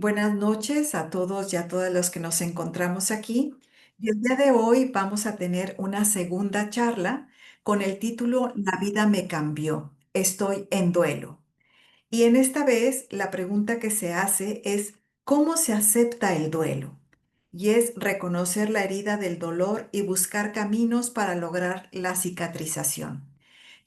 Buenas noches a todos y a todas los que nos encontramos aquí. Y el día de hoy vamos a tener una segunda charla con el título La vida me cambió. Estoy en duelo. Y en esta vez la pregunta que se hace es ¿cómo se acepta el duelo? Y es reconocer la herida del dolor y buscar caminos para lograr la cicatrización.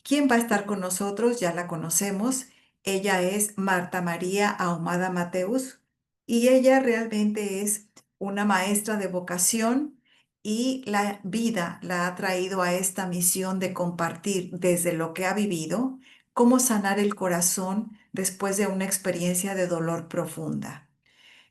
¿Quién va a estar con nosotros? Ya la conocemos. Ella es Marta María Ahumada Mateus y ella realmente es una maestra de vocación y la vida la ha traído a esta misión de compartir desde lo que ha vivido cómo sanar el corazón después de una experiencia de dolor profunda.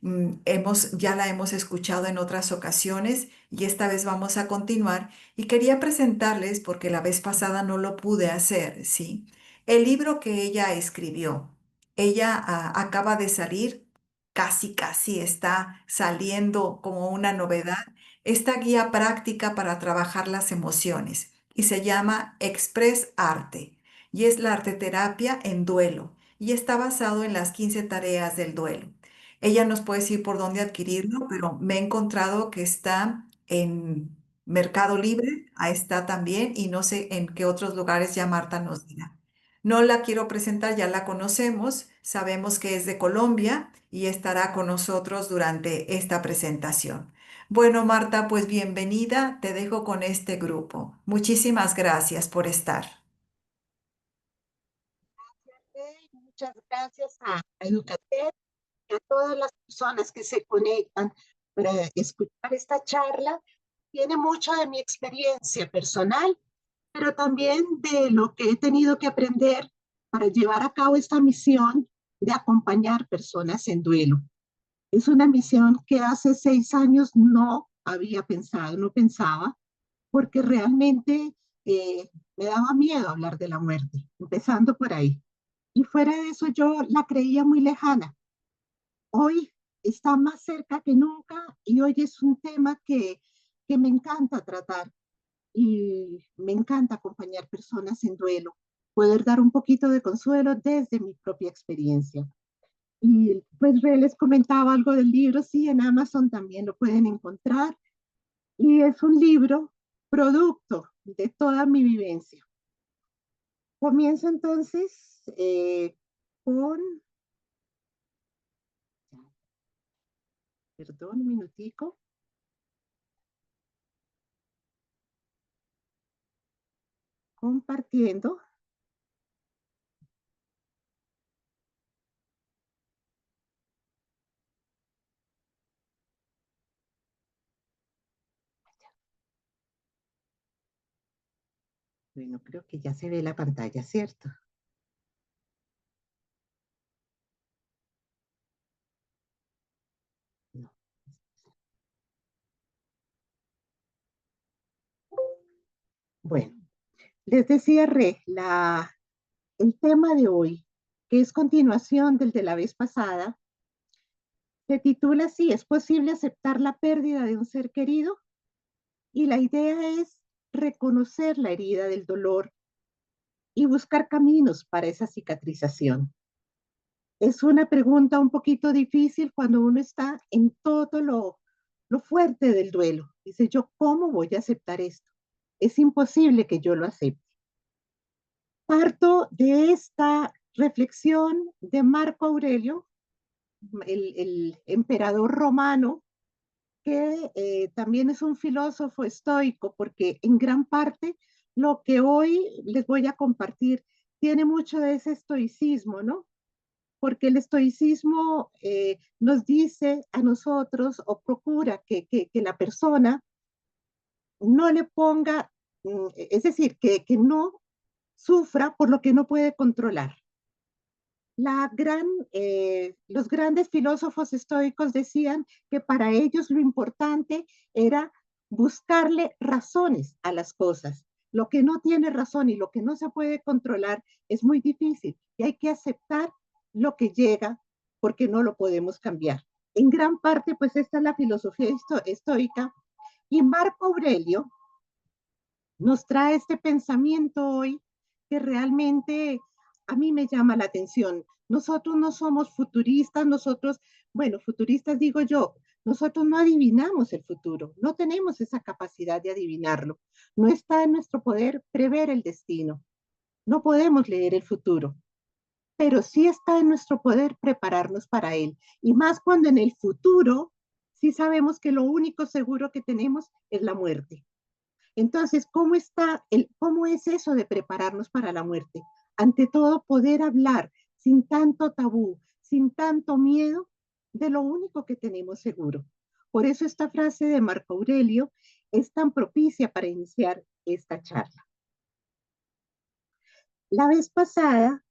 Ya la hemos escuchado en otras ocasiones y esta vez vamos a continuar y quería presentarles, porque la vez pasada no lo pude hacer, ¿sí? El libro que ella escribió. Ella acaba de salir, casi está saliendo como una novedad, esta guía práctica para trabajar las emociones y se llama Express Arte y es la arteterapia en duelo y está basado en las 15 tareas del duelo. Ella nos puede decir por dónde adquirirlo, pero me he encontrado que está en Mercado Libre, ahí está también, y no sé en qué otros lugares ya Marta nos dirá. No la quiero presentar, ya la conocemos, sabemos que es de Colombia y estará con nosotros durante esta presentación. Bueno, Marta, pues bienvenida, te dejo con este grupo. Muchísimas gracias por estar. Muchas gracias a Educatel y a todas las personas que se conectan para escuchar esta charla. Tiene mucho de mi experiencia personal, pero también de lo que he tenido que aprender para llevar a cabo esta misión de acompañar personas en duelo. Es una misión que hace 6 años no había pensado, no pensaba, porque realmente me daba miedo hablar de la muerte, empezando por ahí. Y fuera de eso yo la creía muy lejana. Hoy está más cerca que nunca y hoy es un tema que me encanta tratar y me encanta acompañar personas en duelo, poder dar un poquito de consuelo desde mi propia experiencia. Y pues les comentaba algo del libro, sí, en Amazon también lo pueden encontrar y es un libro producto de toda mi vivencia. Comienzo entonces con, perdón, un minutico, compartiendo. Bueno, creo que ya se ve la pantalla, ¿cierto? No. Bueno, les decía el tema de hoy, que es continuación del de la vez pasada, se titula así, ¿es posible aceptar la pérdida de un ser querido? Y la idea es reconocer la herida del dolor y buscar caminos para esa cicatrización. Es una pregunta un poquito difícil cuando uno está en todo lo fuerte del duelo. Dice yo, ¿cómo voy a aceptar esto? Es imposible que yo lo acepte. Parto de esta reflexión de Marco Aurelio, el emperador romano, que también es un filósofo estoico, porque en gran parte lo que hoy les voy a compartir tiene mucho de ese estoicismo, ¿no? Porque el estoicismo nos dice a nosotros o procura que la persona no le ponga, es decir, que no sufra por lo que no puede controlar. Los grandes filósofos estoicos decían que para ellos lo importante era buscarle razones a las cosas. Lo que no tiene razón y lo que no se puede controlar es muy difícil y hay que aceptar lo que llega porque no lo podemos cambiar. En gran parte, pues esta es la filosofía estoica y Marco Aurelio nos trae este pensamiento hoy que realmente a mí me llama la atención. Nosotros no somos futuristas, bueno, futuristas digo yo, nosotros no adivinamos el futuro, no tenemos esa capacidad de adivinarlo. No está en nuestro poder prever el destino, no podemos leer el futuro, pero sí está en nuestro poder prepararnos para él. Y más cuando en el futuro sí sabemos que lo único seguro que tenemos es la muerte. Entonces, ¿cómo es eso de prepararnos para la muerte? Ante todo, poder hablar sin tanto tabú, sin tanto miedo de lo único que tenemos seguro. Por eso esta frase de Marco Aurelio es tan propicia para iniciar esta charla. La vez pasada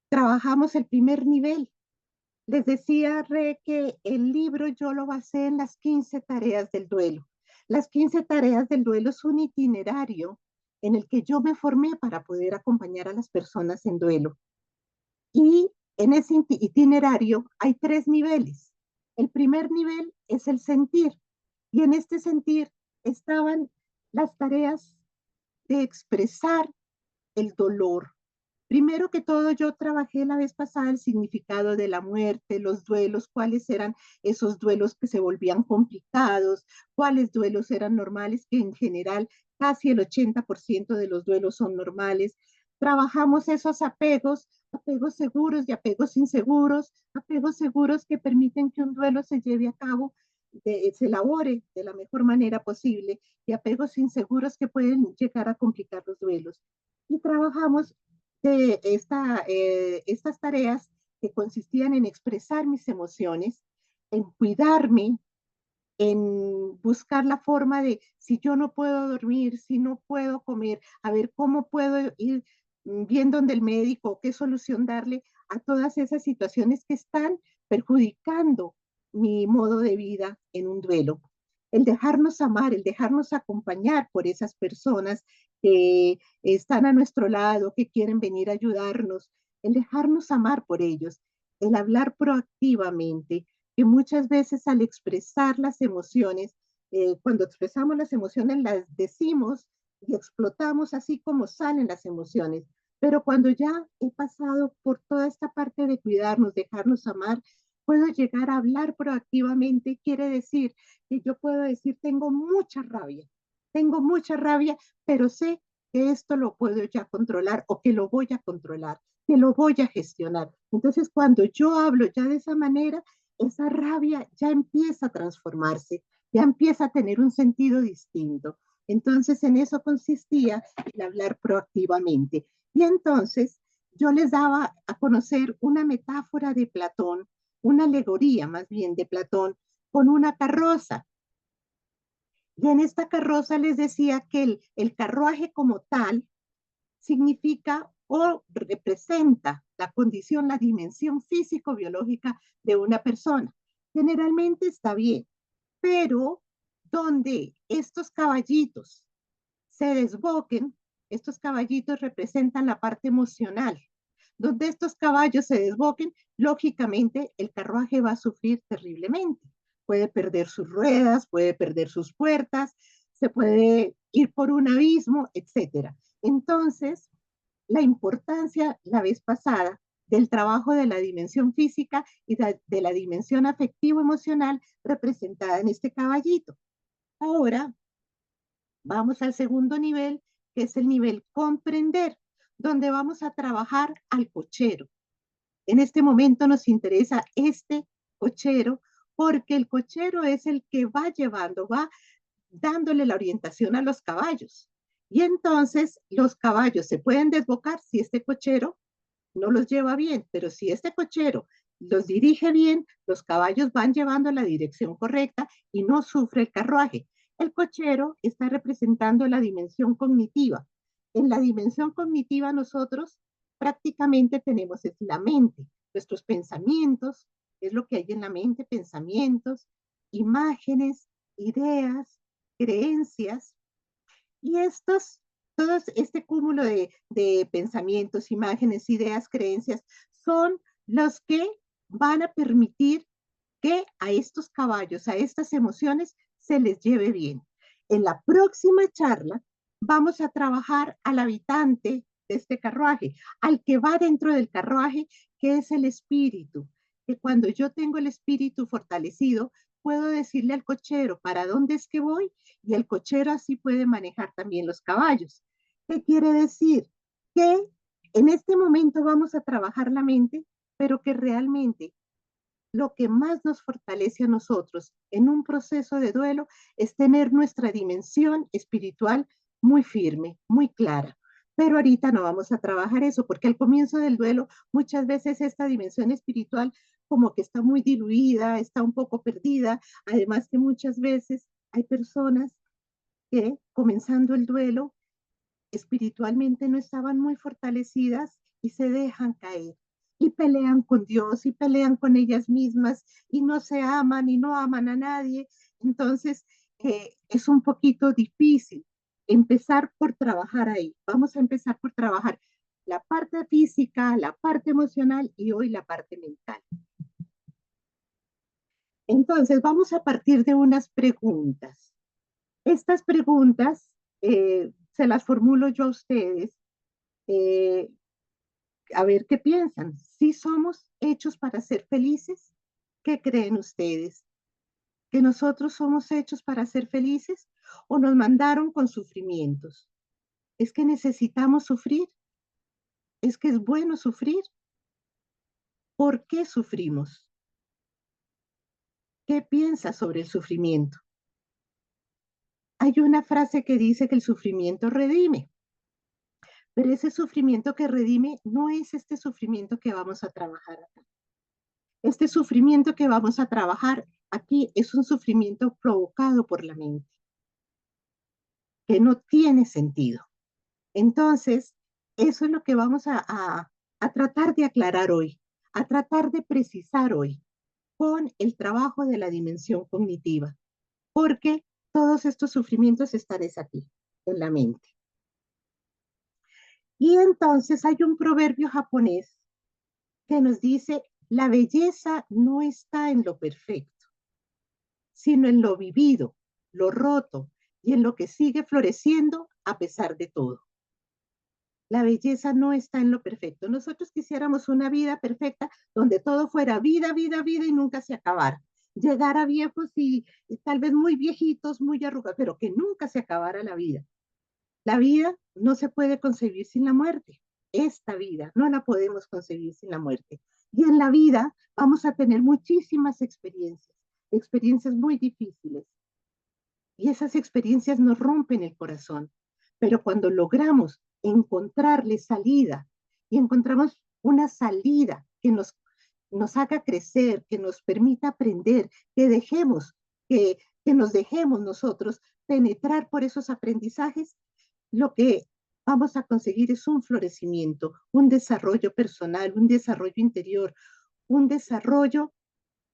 trabajamos el primer nivel. Les decía, Re, que el libro yo lo basé en las 15 tareas del duelo. Las 15 tareas del duelo es un itinerario en el que yo me formé para poder acompañar a las personas en duelo. Y en ese itinerario hay 3 niveles. El primer nivel es el sentir. Y en este sentir estaban las tareas de expresar el dolor. Primero que todo, yo trabajé la vez pasada el significado de la muerte, los duelos, cuáles eran esos duelos que se volvían complicados, cuáles duelos eran normales, que en general casi el 80% de los duelos son normales. Trabajamos esos apegos, apegos seguros y apegos seguros que permiten que un duelo se lleve a cabo, se elabore de la mejor manera posible, y apegos inseguros que pueden llegar a complicar los duelos. Y trabajamos estas tareas que consistían en expresar mis emociones, en cuidarme, en buscar la forma de, si yo no puedo dormir, si no puedo comer, a ver cómo puedo ir viendo donde el médico, qué solución darle a todas esas situaciones que están perjudicando mi modo de vida en un duelo. El dejarnos amar, el dejarnos acompañar por esas personas que están a nuestro lado, que quieren venir a ayudarnos, el dejarnos amar por ellos, el hablar proactivamente, que muchas veces al expresar las emociones, cuando expresamos las emociones las decimos y explotamos así como salen las emociones. Pero cuando ya he pasado por toda esta parte de cuidarnos, dejarnos amar, puedo llegar a hablar proactivamente. Quiere decir que yo puedo decir, tengo mucha rabia, pero sé que esto lo puedo ya controlar o que lo voy a controlar, que lo voy a gestionar. Entonces, cuando yo hablo ya de esa manera, esa rabia ya empieza a transformarse, ya empieza a tener un sentido distinto. Entonces, en eso consistía el hablar proactivamente. Y entonces, yo les daba a conocer una metáfora de Platón, una alegoría más bien de Platón, con una carroza. Y en esta carroza les decía que el carruaje como tal significa o representa la condición, la dimensión físico-biológica de una persona. Generalmente está bien, pero donde estos caballitos se desboquen, estos caballitos representan la parte emocional. Donde estos caballos se desboquen, lógicamente el carruaje va a sufrir terriblemente. Puede perder sus ruedas, puede perder sus puertas, se puede ir por un abismo, etcétera. Entonces, la importancia la vez pasada del trabajo de la dimensión física y de la dimensión afectivo-emocional representada en este caballito. Ahora vamos al segundo nivel, que es el nivel comprender, donde vamos a trabajar al cochero. En este momento nos interesa este cochero porque el cochero es el que va llevando, va dándole la orientación a los caballos. Y entonces los caballos se pueden desbocar si este cochero no los lleva bien, pero si este cochero los dirige bien, los caballos van llevando la dirección correcta y no sufre el carruaje. El cochero está representando la dimensión cognitiva. En la dimensión cognitiva nosotros prácticamente tenemos es la mente, nuestros pensamientos, es lo que hay en la mente, pensamientos, imágenes, ideas, creencias, y todo este cúmulo de pensamientos, imágenes, ideas, creencias, son los que van a permitir que a estos caballos, a estas emociones, se les lleve bien. En la próxima charla vamos a trabajar al habitante de este carruaje, al que va dentro del carruaje, que es el espíritu, que cuando yo tengo el espíritu fortalecido, puedo decirle al cochero para dónde es que voy y el cochero así puede manejar también los caballos. ¿Qué quiere decir? Que en este momento vamos a trabajar la mente, pero que realmente lo que más nos fortalece a nosotros en un proceso de duelo es tener nuestra dimensión espiritual muy firme, muy clara. Pero ahorita no vamos a trabajar eso, porque al comienzo del duelo muchas veces esta dimensión espiritual como que está muy diluida, está un poco perdida. Además que muchas veces hay personas que comenzando el duelo espiritualmente no estaban muy fortalecidas y se dejan caer y pelean con Dios y pelean con ellas mismas y no se aman y no aman a nadie. Entonces, es un poquito difícil empezar por trabajar ahí. Vamos a empezar por trabajar la parte física, la parte emocional y hoy la parte mental. Entonces, vamos a partir de unas preguntas. Estas preguntas se las formulo yo a ustedes eh, a ver qué piensan. ¿Sí somos hechos para ser felices? ¿Qué creen ustedes? ¿Que nosotros somos hechos para ser felices o nos mandaron con sufrimientos? ¿Es que necesitamos sufrir? ¿Es que es bueno sufrir? ¿Por qué sufrimos? ¿Qué piensas sobre el sufrimiento? Hay una frase que dice que el sufrimiento redime, pero ese sufrimiento que redime no es este sufrimiento que vamos a trabajar acá. Este sufrimiento que vamos a trabajar aquí es un sufrimiento provocado por la mente, que no tiene sentido. Entonces, eso es lo que vamos a tratar de aclarar hoy, a tratar de precisar hoy con el trabajo de la dimensión cognitiva, porque todos estos sufrimientos están es aquí, en la mente. Y entonces hay un proverbio japonés que nos dice, la belleza no está en lo perfecto, sino en lo vivido, lo roto y en lo que sigue floreciendo a pesar de todo. La belleza no está en lo perfecto. Nosotros quisiéramos una vida perfecta donde todo fuera vida, vida, vida y nunca se acabara. Llegar a viejos y tal vez muy viejitos, muy arrugados, pero que nunca se acabara la vida. La vida no se puede concebir sin la muerte. Esta vida no la podemos concebir sin la muerte. Y en la vida vamos a tener muchísimas experiencias, experiencias muy difíciles. Y esas experiencias nos rompen el corazón. Pero cuando logramos encontrarle salida y encontramos una salida que nos haga crecer, que nos permita aprender, que dejemos, que nos dejemos nosotros penetrar por esos aprendizajes, lo que vamos a conseguir es un florecimiento, un desarrollo personal, un desarrollo interior, un desarrollo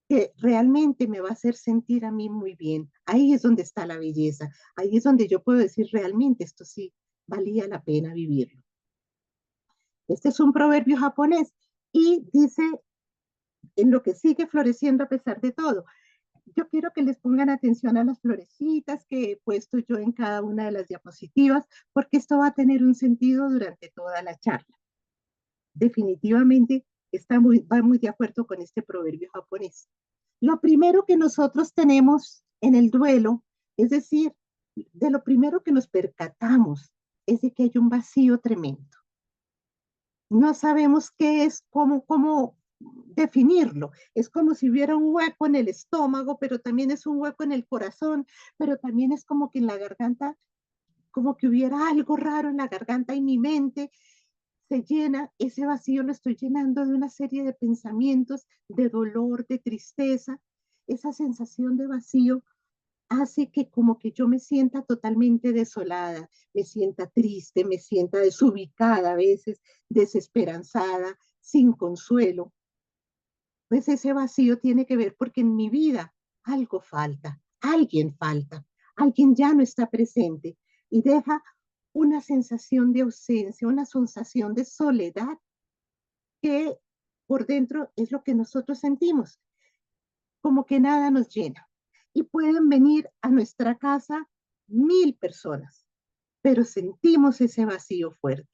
que realmente me va a hacer sentir a mí muy bien. Ahí es donde está la belleza. Ahí es donde yo puedo decir realmente esto sí valía la pena vivirlo. Este es un proverbio japonés y dice en lo que sigue floreciendo a pesar de todo. Yo quiero que les pongan atención a las florecitas que he puesto yo en cada una de las diapositivas, porque esto va a tener un sentido durante toda la charla. Definitivamente va muy de acuerdo con este proverbio japonés. Lo primero que nosotros tenemos en el duelo, es decir, de lo primero que nos percatamos, es de que hay un vacío tremendo. No sabemos qué es, cómo definirlo. Es como si hubiera un hueco en el estómago, pero también es un hueco en el corazón, pero también es como que en la garganta, como que hubiera algo raro en la garganta y mi mente se llena, ese vacío lo estoy llenando de una serie de pensamientos, de dolor, de tristeza. Esa sensación de vacío hace que como que yo me sienta totalmente desolada, me sienta triste, me sienta desubicada a veces, desesperanzada, sin consuelo. Pues ese vacío tiene que ver porque en mi vida algo falta, alguien ya no está presente y deja una sensación de ausencia, una sensación de soledad que por dentro es lo que nosotros sentimos, como que nada nos llena. Y pueden venir a nuestra casa 1000 personas, pero sentimos ese vacío fuerte,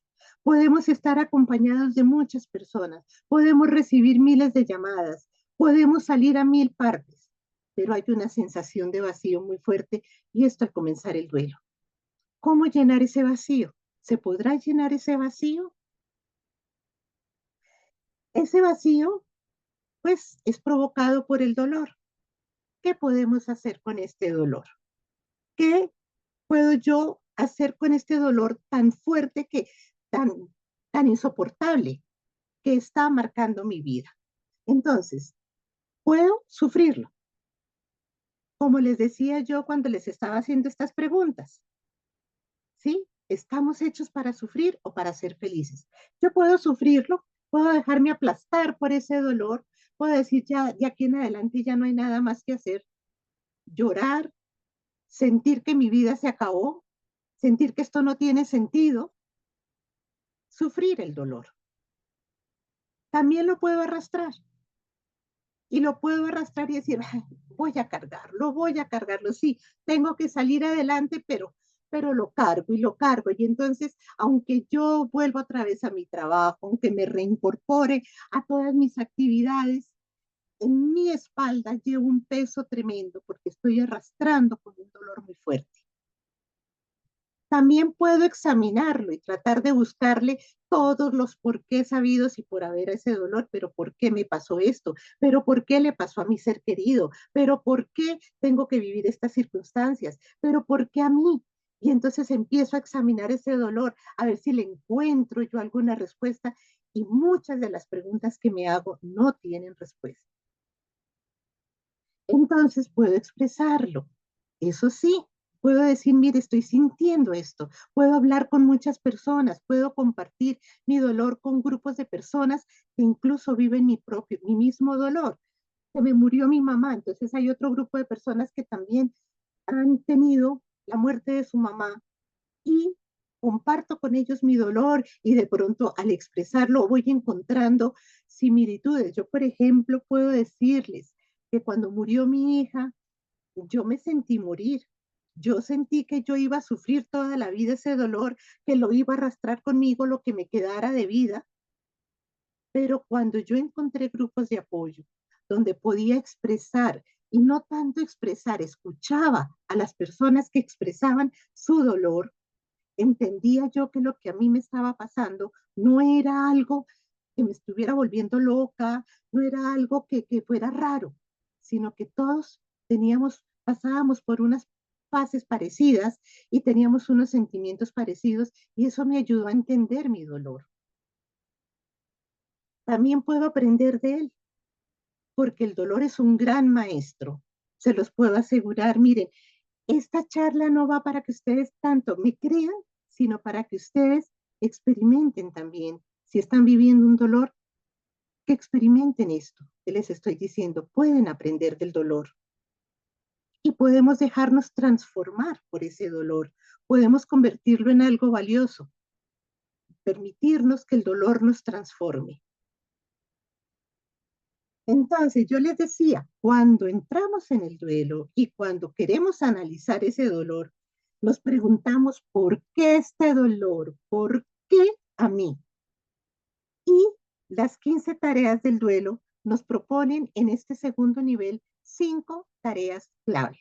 Podemos estar acompañados de muchas personas, podemos recibir miles de llamadas, podemos salir a mil partes, pero hay una sensación de vacío muy fuerte y esto al comenzar el duelo. ¿Cómo llenar ese vacío? ¿Se podrá llenar ese vacío? Ese vacío, pues, es provocado por el dolor. ¿Qué podemos hacer con este dolor? ¿Qué puedo yo hacer con este dolor tan fuerte tan, tan insoportable que está marcando mi vida? Entonces, puedo sufrirlo, como les decía yo cuando les estaba haciendo estas preguntas, ¿sí? ¿Estamos hechos para sufrir o para ser felices? Yo puedo sufrirlo, puedo dejarme aplastar por ese dolor, puedo decir ya de aquí en adelante ya no hay nada más que hacer, llorar, sentir que mi vida se acabó, sentir que esto no tiene sentido, sufrir el dolor. También lo puedo arrastrar y lo puedo arrastrar y decir, "Ay, voy a cargarlo, sí, tengo que salir adelante, pero lo cargo y lo cargo. Y entonces, aunque yo vuelva otra vez a mi trabajo, aunque me reincorpore a todas mis actividades, en mi espalda llevo un peso tremendo porque estoy arrastrando con un dolor muy fuerte. También puedo examinarlo y tratar de buscarle todos los por qué sabidos y por haber ese dolor, pero ¿por qué me pasó esto? ¿Pero por qué le pasó a mi ser querido? ¿Pero por qué tengo que vivir estas circunstancias? ¿Pero por qué a mí? Y entonces empiezo a examinar ese dolor, a ver si le encuentro yo alguna respuesta y muchas de las preguntas que me hago no tienen respuesta. Entonces puedo expresarlo. Eso sí, puedo decir, mire, estoy sintiendo esto. Puedo hablar con muchas personas, puedo compartir mi dolor con grupos de personas que incluso viven mi mismo dolor. Se me murió mi mamá, entonces hay otro grupo de personas que también han tenido la muerte de su mamá y comparto con ellos mi dolor y de pronto al expresarlo voy encontrando similitudes. Yo, por ejemplo, puedo decirles que cuando murió mi hija, yo me sentí morir. Yo sentí que yo iba a sufrir toda la vida ese dolor, que lo iba a arrastrar conmigo lo que me quedara de vida, pero cuando yo encontré grupos de apoyo donde podía expresar y no tanto expresar, escuchaba a las personas que expresaban su dolor, entendía yo que lo que a mí me estaba pasando no era algo que me estuviera volviendo loca, no era algo que fuera raro, sino que todos pasábamos por unas fases parecidas y teníamos unos sentimientos parecidos y eso me ayudó a entender mi dolor. También puedo aprender de él, porque el dolor es un gran maestro. Se los puedo asegurar. Miren, esta charla no va para que ustedes tanto me crean, sino para que ustedes experimenten también. Si están viviendo un dolor, que experimenten esto que les estoy diciendo. Pueden aprender del dolor y podemos dejarnos transformar por ese dolor. Podemos convertirlo en algo valioso, permitirnos que el dolor nos transforme. Entonces, yo les decía, cuando entramos en el duelo y cuando queremos analizar ese dolor, nos preguntamos, ¿por qué este dolor? ¿Por qué a mí? Y las 15 tareas del duelo nos proponen en este segundo nivel 5 tareas clave.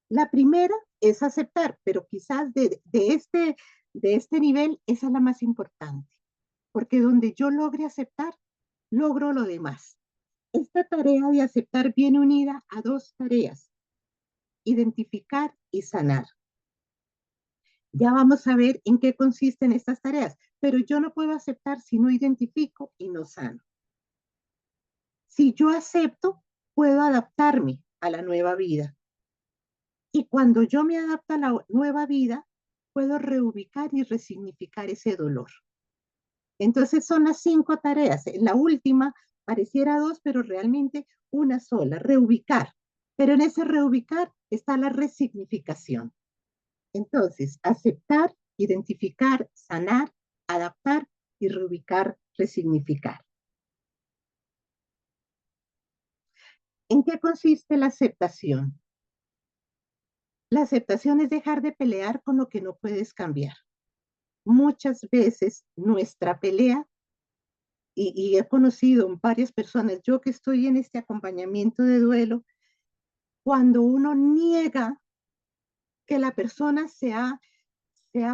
La primera es aceptar, pero quizás de este nivel esa es la más importante, porque donde yo logre aceptar, logro lo demás. Esta tarea de aceptar viene unida a dos tareas, identificar y sanar. Ya vamos a ver en qué consisten estas tareas, pero yo no puedo aceptar si no identifico y no sano. Si yo acepto, puedo adaptarme a la nueva vida. Y cuando yo me adapto a la nueva vida, puedo reubicar y resignificar ese dolor. Entonces son las 5 tareas. En la última pareciera dos, pero realmente una sola, reubicar. Pero en ese reubicar está la resignificación. Entonces, aceptar, identificar, sanar, adaptar y reubicar, resignificar. ¿En qué consiste la aceptación? La aceptación es dejar de pelear con lo que no puedes cambiar. muchas veces nuestra pelea, y he conocido varias personas, yo que estoy en este acompañamiento de duelo, cuando uno niega que la persona se ha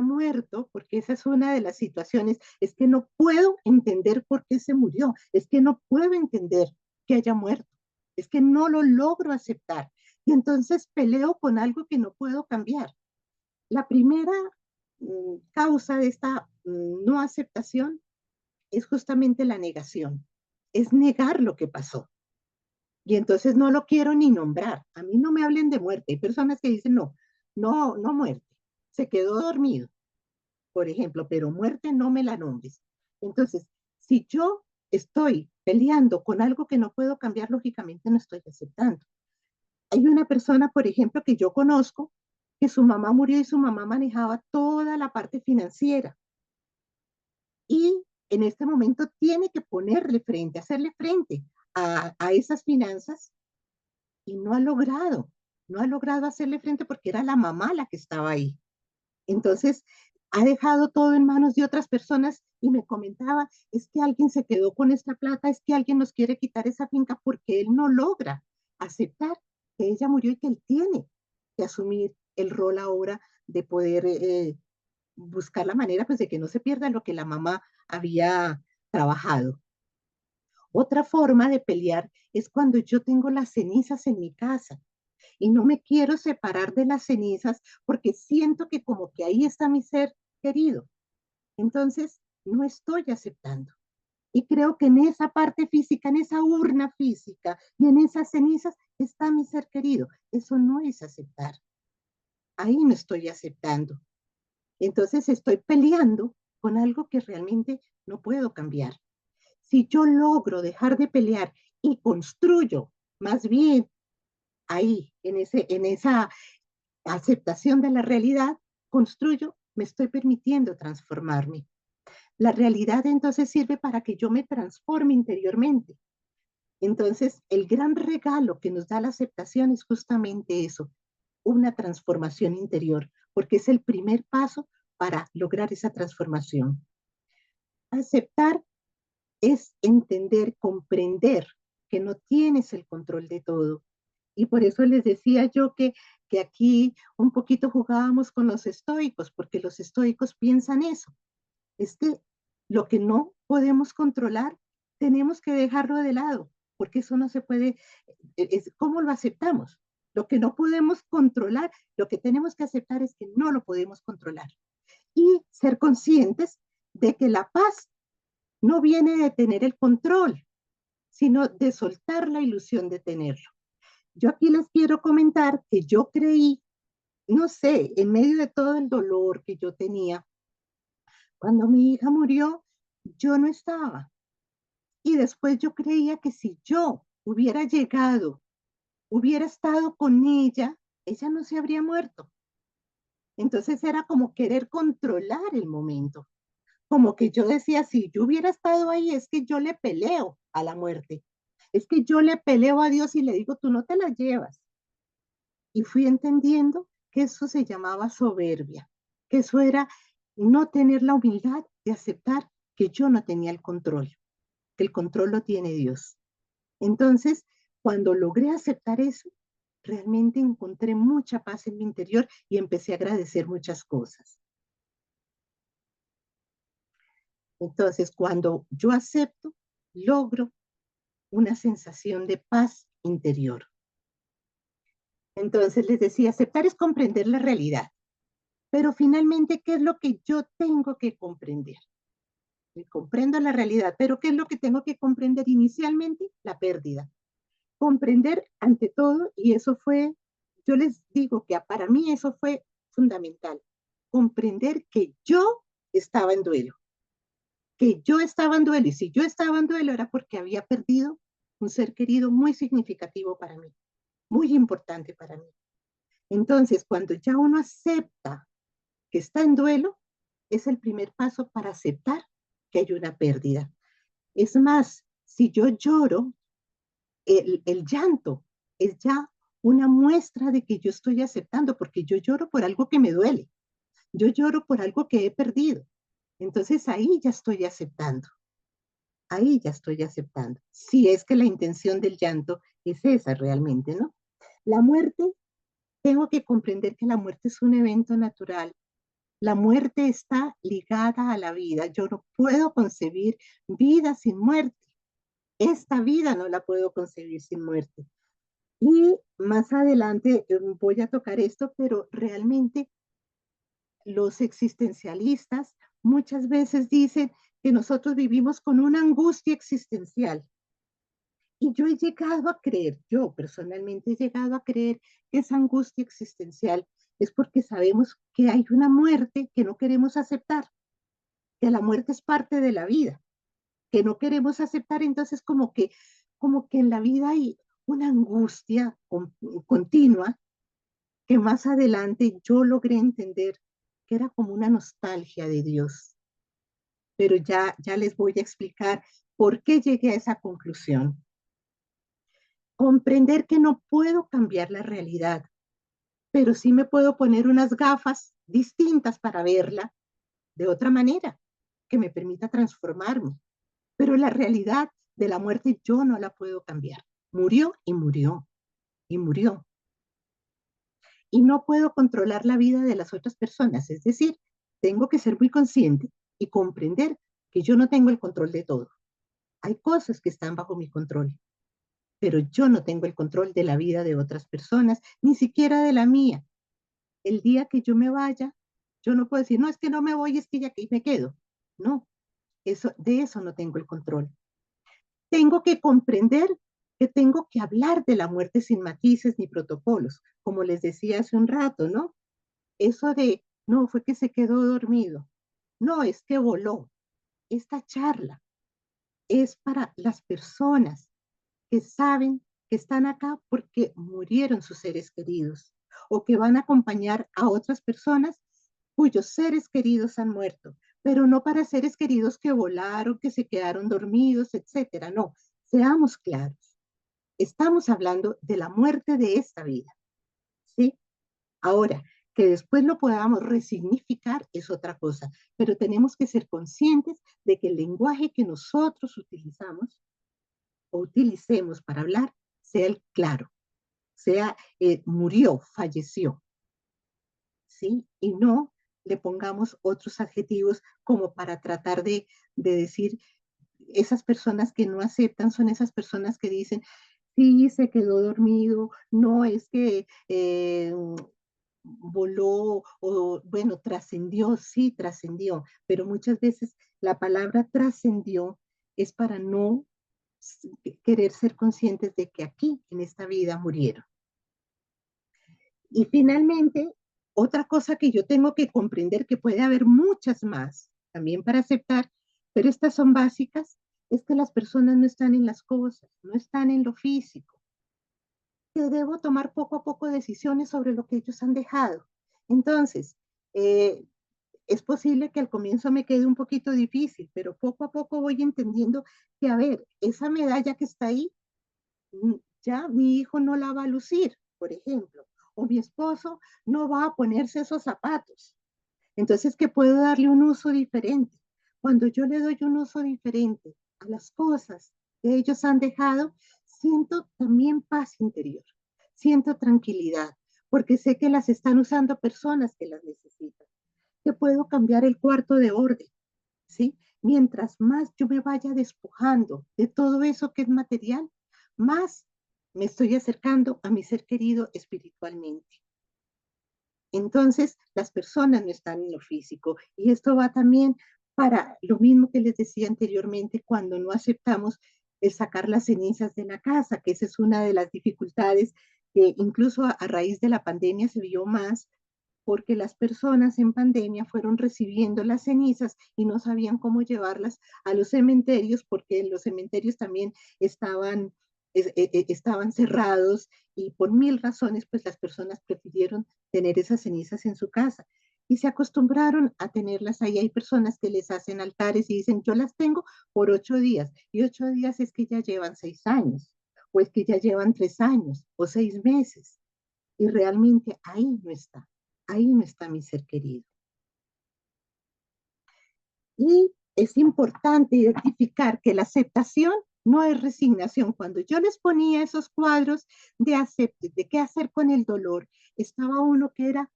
muerto, porque esa es una de las situaciones, es que no puedo entender por qué se murió, es que no puedo entender que haya muerto, es que no lo logro aceptar. Y entonces peleo con algo que no puedo cambiar. La primera causa de esta no aceptación es justamente la negación, es negar lo que pasó. Y entonces no lo quiero ni nombrar. A mí no me hablen de muerte. Hay personas que dicen, no, no muerte. Se quedó dormido, por ejemplo, pero muerte no me la nombres. Entonces, si yo estoy peleando con algo que no puedo cambiar, lógicamente no estoy aceptando. Hay una persona, por ejemplo, que yo conozco, que su mamá murió y su mamá manejaba toda la parte financiera. Y en este momento tiene que ponerle frente, hacerle frente a esas finanzas y no ha logrado hacerle frente porque era la mamá la que estaba ahí. Entonces, ha dejado todo en manos de otras personas y me comentaba, es que alguien se quedó con esta plata, es que alguien nos quiere quitar esa finca porque él no logra aceptar que ella murió y que él tiene que asumir el rol ahora de poder buscar la manera pues, de que no se pierda lo que la mamá había trabajado. Otra forma de pelear es cuando yo tengo las cenizas en mi casa y no me quiero separar de las cenizas porque siento que como que ahí está mi ser querido. Entonces, no estoy aceptando. Y creo que en esa parte física, en esa urna física y en esas cenizas está mi ser querido. Eso no es aceptar. Ahí no estoy aceptando. Entonces estoy peleando con algo que realmente no puedo cambiar. Si yo logro dejar de pelear y construyo más bien ahí, en esa aceptación de la realidad, construyo, me estoy permitiendo transformarme. La realidad entonces sirve para que yo me transforme interiormente. Entonces, el gran regalo que nos da la aceptación es justamente eso, una transformación interior, porque es el primer paso para lograr esa transformación. Aceptar es entender, comprender que no tienes el control de todo. Y por eso les decía yo que aquí un poquito jugábamos con los estoicos, porque los estoicos piensan eso. Es que lo que no podemos controlar, tenemos que dejarlo de lado, porque eso no se puede, ¿cómo lo aceptamos? Lo que no podemos controlar, lo que tenemos que aceptar es que no lo podemos controlar. Y ser conscientes de que la paz no viene de tener el control, sino de soltar la ilusión de tenerlo. Yo aquí les quiero comentar que yo creí, no sé, en medio de todo el dolor que yo tenía, cuando mi hija murió, yo no estaba. Y después yo creía que si yo hubiera llegado, hubiera estado con ella no se habría muerto. Entonces era como querer controlar el momento. Como que yo decía, si yo hubiera estado ahí, es que yo le peleo a la muerte. Es que yo le peleo a Dios y le digo, tú no te la llevas. Y fui entendiendo que eso se llamaba soberbia, que eso era no tener la humildad de aceptar que yo no tenía el control, que el control lo tiene Dios. Entonces, cuando logré aceptar eso, realmente encontré mucha paz en mi interior y empecé a agradecer muchas cosas. Entonces, cuando yo acepto, logro una sensación de paz interior. Entonces, les decía, aceptar es comprender la realidad, pero finalmente, ¿qué es lo que yo tengo que comprender? Comprendo la realidad, pero ¿qué es lo que tengo que comprender inicialmente? La pérdida. Comprender ante todo, y eso fue, yo les digo que para mí eso fue fundamental, comprender que yo estaba en duelo, que yo estaba en duelo, y si yo estaba en duelo era porque había perdido un ser querido muy significativo para mí, muy importante para mí. Entonces, cuando ya uno acepta que está en duelo, es el primer paso para aceptar que hay una pérdida. Es más, si yo lloro, el llanto es ya una muestra de que yo estoy aceptando, porque yo lloro por algo que me duele, yo lloro por algo que he perdido. Entonces ahí ya estoy aceptando, ahí ya estoy aceptando. Si es que la intención del llanto es esa realmente, ¿no? La muerte, tengo que comprender que la muerte es un evento natural. La muerte está ligada a la vida. Yo no puedo concebir vida sin muerte. Esta vida no la puedo concebir sin muerte. Y más adelante voy a tocar esto, pero realmente los existencialistas muchas veces dicen que nosotros vivimos con una angustia existencial. Y yo he llegado a creer, yo personalmente he llegado a creer que esa angustia existencial es porque sabemos que hay una muerte que no queremos aceptar, que la muerte es parte de la vida, que no queremos aceptar, entonces como que en la vida hay una angustia continua que más adelante yo logré entender que era como una nostalgia de Dios. Pero ya les voy a explicar por qué llegué a esa conclusión. Comprender que no puedo cambiar la realidad, pero sí me puedo poner unas gafas distintas para verla de otra manera, que me permita transformarme. Pero la realidad de la muerte yo no la puedo cambiar. Murió y murió y murió. Y no puedo controlar la vida de las otras personas. Es decir, tengo que ser muy consciente y comprender que yo no tengo el control de todo. Hay cosas que están bajo mi control, pero yo no tengo el control de la vida de otras personas, ni siquiera de la mía. El día que yo me vaya, yo no puedo decir, no, es que no me voy, es que ya aquí me quedo. No, de eso no tengo el control. Tengo que comprender que tengo que hablar de la muerte sin matices ni protocolos, como les decía hace un rato, ¿no? Eso de, no, fue que se quedó dormido. No, es que voló. Esta charla es para las personas que saben que están acá porque murieron sus seres queridos o que van a acompañar a otras personas cuyos seres queridos han muerto, pero no para seres queridos que volaron, que se quedaron dormidos, etcétera. No, seamos claros. Estamos hablando de la muerte de esta vida, ¿sí? Ahora, que después lo podamos resignificar es otra cosa, pero tenemos que ser conscientes de que el lenguaje que nosotros utilizamos o utilicemos para hablar sea el claro, sea murió, falleció, ¿sí? Y no le pongamos otros adjetivos como para tratar de decir, esas personas que no aceptan son esas personas que dicen, sí, se quedó dormido, no es que voló o, bueno, trascendió, sí, trascendió, pero muchas veces la palabra trascendió es para no querer ser conscientes de que aquí, en esta vida, murieron. Y finalmente, otra cosa que yo tengo que comprender, que puede haber muchas más también para aceptar, pero estas son básicas, es que las personas no están en las cosas, no están en lo físico, que debo tomar poco a poco decisiones sobre lo que ellos han dejado. Entonces, eh, es posible que al comienzo me quede un poquito difícil, pero poco a poco voy entendiendo que, a ver, esa medalla que está ahí, ya mi hijo no la va a lucir, por ejemplo, o mi esposo no va a ponerse esos zapatos. Entonces, que puedo darle un uso diferente. Cuando yo le doy un uso diferente a las cosas que ellos han dejado, siento también paz interior, siento tranquilidad, porque sé que las están usando personas que las necesitan, que puedo cambiar el cuarto de orden, ¿sí? Mientras más yo me vaya despojando de todo eso que es material, más me estoy acercando a mi ser querido espiritualmente. Entonces, las personas no están en lo físico. Y esto va también para lo mismo que les decía anteriormente, cuando no aceptamos el sacar las cenizas de la casa, que esa es una de las dificultades que incluso a raíz de la pandemia se vio más, porque las personas en pandemia fueron recibiendo las cenizas y no sabían cómo llevarlas a los cementerios, porque los cementerios también estaban cerrados y por mil razones, pues las personas prefirieron tener esas cenizas en su casa y se acostumbraron a tenerlas ahí. Hay personas que les hacen altares y dicen, yo las tengo por 8 días, y 8 días es que ya llevan 6 años, o es que ya llevan 3 años, o 6 meses, y realmente ahí no está mi ser querido. Y es importante identificar que la aceptación no es resignación. Cuando yo les ponía esos cuadros de qué hacer con el dolor, estaba uno que era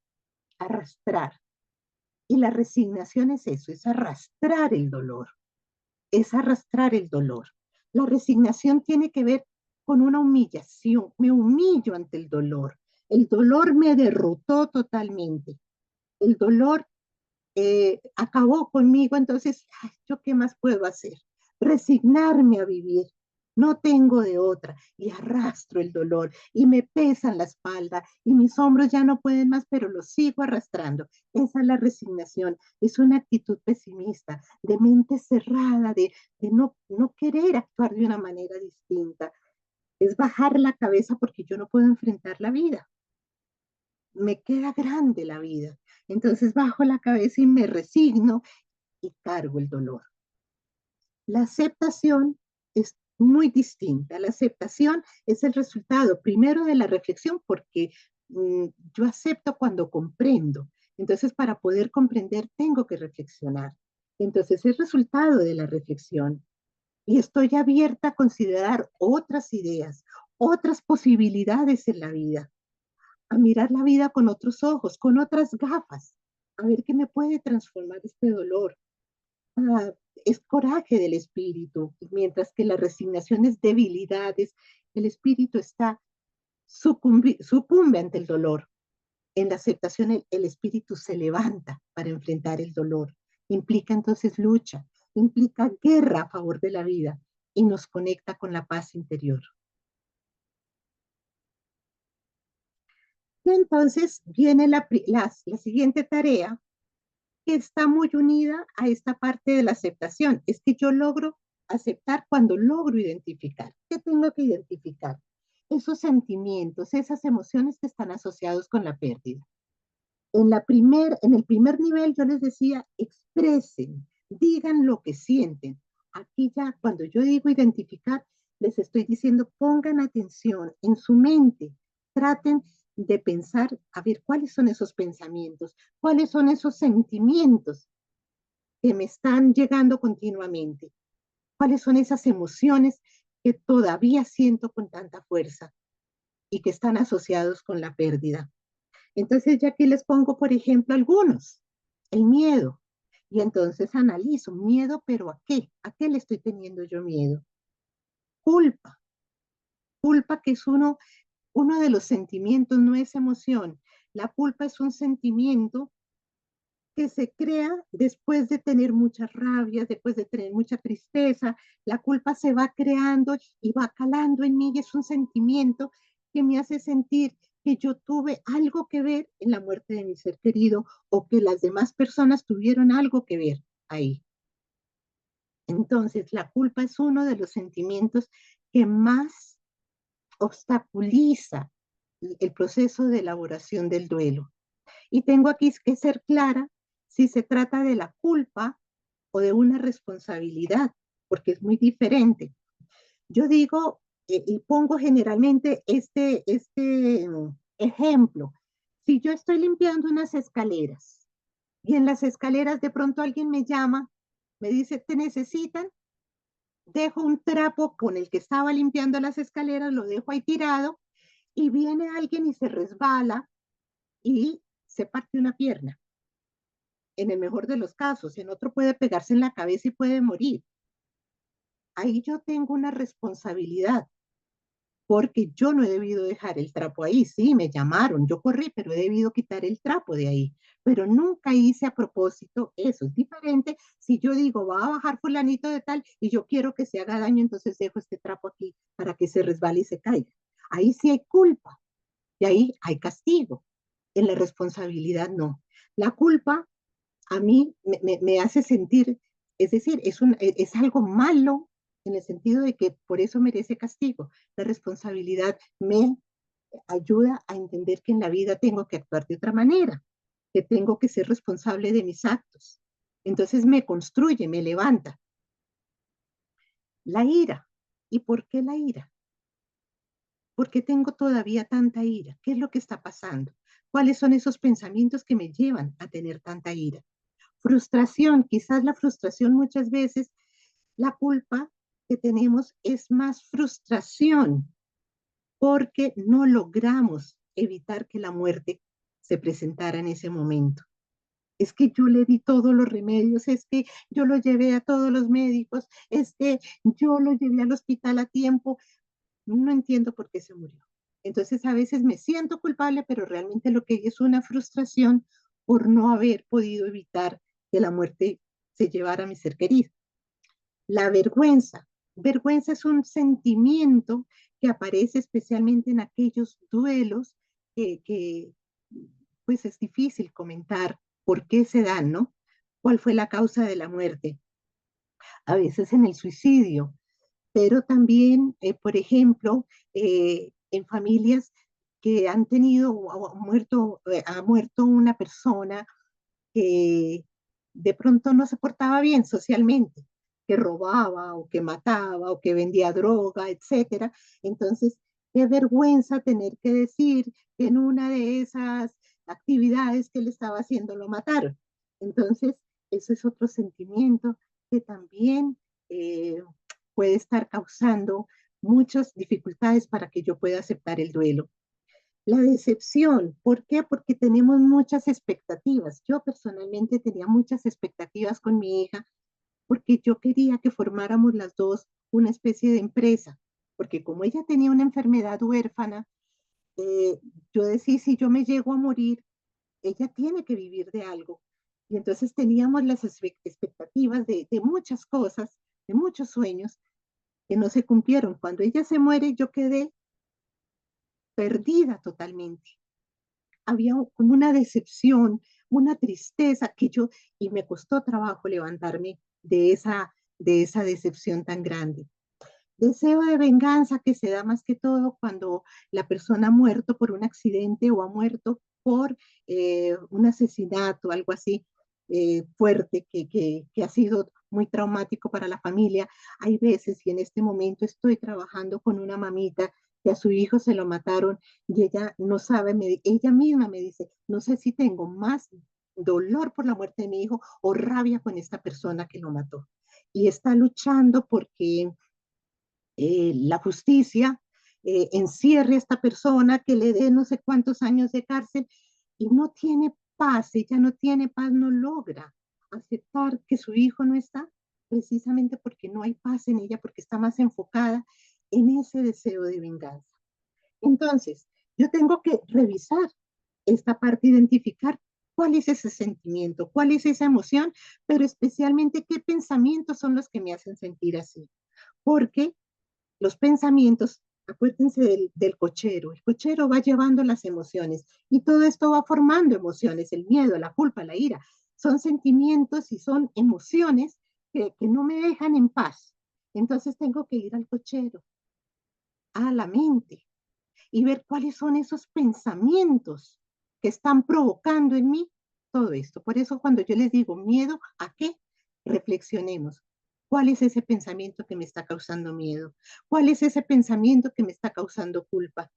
arrastrar. Y la resignación es eso, es arrastrar el dolor, es arrastrar el dolor. La resignación tiene que ver con una humillación, me humillo ante el dolor. El dolor me derrotó totalmente. El dolor acabó conmigo, entonces, ay, ¿yo qué más puedo hacer? Resignarme a vivir. No tengo de otra y arrastro el dolor y me pesan la espalda y mis hombros ya no pueden más, pero los sigo arrastrando. Esa es la resignación, es una actitud pesimista, de mente cerrada, de no querer actuar de una manera distinta. Es bajar la cabeza porque yo no puedo enfrentar la vida, me queda grande la vida. Entonces bajo la cabeza y me resigno y cargo el dolor. La aceptación es muy distinta. La aceptación es el resultado primero de la reflexión porque yo acepto cuando comprendo. Entonces, para poder comprender, tengo que reflexionar. Entonces, es resultado de la reflexión. Y estoy abierta a considerar otras ideas, otras posibilidades en la vida, a mirar la vida con otros ojos, con otras gafas, a ver qué me puede transformar este dolor. Ah, es coraje del espíritu, mientras que la resignación es debilidades. El espíritu está sucumbe ante el dolor. En la aceptación el espíritu se levanta para enfrentar el dolor. Implica entonces lucha, implica guerra a favor de la vida y nos conecta con la paz interior. Y entonces viene la siguiente tarea, que está muy unida a esta parte de la aceptación. Es que yo logro aceptar cuando logro identificar. ¿Qué tengo que identificar? Esos sentimientos, esas emociones que están asociados con la pérdida. En el primer nivel yo les decía, expresen, digan lo que sienten. Aquí ya, cuando yo digo identificar, les estoy diciendo, pongan atención en su mente, traten de pensar, a ver, cuáles son esos pensamientos, cuáles son esos sentimientos que me están llegando continuamente, cuáles son esas emociones que todavía siento con tanta fuerza y que están asociados con la pérdida. Entonces, ya aquí les pongo, por ejemplo, algunos. El miedo. Y entonces analizo, miedo, pero ¿a qué? ¿A qué le estoy teniendo yo miedo? Culpa. Culpa que es uno de los sentimientos, no es emoción. La culpa es un sentimiento que se crea después de tener muchas rabias, después de tener mucha tristeza. La culpa se va creando y va calando en mí y es un sentimiento que me hace sentir que yo tuve algo que ver en la muerte de mi ser querido o que las demás personas tuvieron algo que ver ahí. Entonces, la culpa es uno de los sentimientos que más obstaculiza el proceso de elaboración del duelo. Y tengo aquí que ser clara si se trata de la culpa o de una responsabilidad, porque es muy diferente. Yo digo y pongo generalmente este ejemplo. Si yo estoy limpiando unas escaleras y en las escaleras de pronto alguien me llama, me dice, ¿te necesitan? Dejo un trapo con el que estaba limpiando las escaleras, lo dejo ahí tirado y viene alguien y se resbala y se parte una pierna en el mejor de los casos, en otro puede pegarse en la cabeza y puede morir. Ahí yo tengo una responsabilidad, porque yo no he debido dejar el trapo ahí. Sí, me llamaron, yo corrí, pero he debido quitar el trapo de ahí. Pero nunca hice a propósito eso. Es diferente si yo digo, va a bajar fulanito de tal y yo quiero que se haga daño, entonces dejo este trapo aquí para que se resbale y se caiga. Ahí sí hay culpa y ahí hay castigo. En la responsabilidad no. La culpa a mí me hace sentir, es decir, es algo malo en el sentido de que por eso merece castigo. La responsabilidad me ayuda a entender que en la vida tengo que actuar de otra manera, que tengo que ser responsable de mis actos. Entonces me construye, me levanta. La ira. ¿Y por qué la ira? ¿Por qué tengo todavía tanta ira? ¿Qué es lo que está pasando? ¿Cuáles son esos pensamientos que me llevan a tener tanta ira? Frustración, quizás la frustración muchas veces, la culpa que tenemos es más frustración porque no logramos evitar que la muerte se presentara en ese momento. Es que yo le di todos los remedios, es que yo lo llevé a todos los médicos, es que yo lo llevé al hospital a tiempo, no entiendo por qué se murió. Entonces a veces me siento culpable, pero realmente lo que hay es una frustración por no haber podido evitar que la muerte se llevara a mi ser querido. La vergüenza. Vergüenza es un sentimiento que aparece especialmente en aquellos duelos que pues es difícil comentar por qué se dan, ¿no? ¿Cuál fue la causa de la muerte? A veces en el suicidio, pero también, por ejemplo, en familias que han tenido o ha muerto una persona que de pronto no se portaba bien socialmente, que robaba o que mataba o que vendía droga, etcétera. Entonces, qué vergüenza tener que decir que en una de esas actividades que él estaba haciendo lo mataron. Entonces, eso es otro sentimiento que también eh, puede estar causando muchas dificultades para que yo pueda aceptar el duelo. La decepción, ¿por qué? Porque tenemos muchas expectativas. Yo personalmente tenía muchas expectativas con mi hija porque yo quería que formáramos las dos una especie de empresa, porque como ella tenía una enfermedad huérfana, eh, yo decía, si yo me llego a morir, ella tiene que vivir de algo. Y entonces teníamos las expectativas de muchas cosas, de muchos sueños que no se cumplieron. Cuando ella se muere, yo quedé perdida totalmente. Había como una decepción, una tristeza que yo, y me costó trabajo levantarme de esa decepción tan grande. Deseo de venganza que se da más que todo cuando la persona ha muerto por un accidente o ha muerto por un asesinato, algo así fuerte que ha sido muy traumático para la familia. Hay veces, y en este momento estoy trabajando con una mamita que a su hijo se lo mataron y ella no sabe, ella misma me dice, no sé si tengo más dolor por la muerte de mi hijo o rabia con esta persona que lo mató. Y está luchando porque la justicia encierre a esta persona, que le dé no sé cuántos años de cárcel y no tiene paz, ella no tiene paz, no logra aceptar que su hijo no está, precisamente porque no hay paz en ella, porque está más enfocada en ese deseo de venganza. Entonces, yo tengo que revisar esta parte, identificar cuál es ese sentimiento, cuál es esa emoción, pero especialmente qué pensamientos son los que me hacen sentir así. Porque los pensamientos, acuérdense del cochero, el cochero va llevando las emociones y todo esto va formando emociones, el miedo, la culpa, la ira, son sentimientos y son emociones que no me dejan en paz. Entonces tengo que ir al cochero, a la mente, y ver cuáles son esos pensamientos que están provocando en mí todo esto. Por eso cuando yo les digo miedo, ¿a qué? Reflexionemos. ¿Cuál es ese pensamiento que me está causando miedo? ¿Cuál es ese pensamiento que me está causando culpa?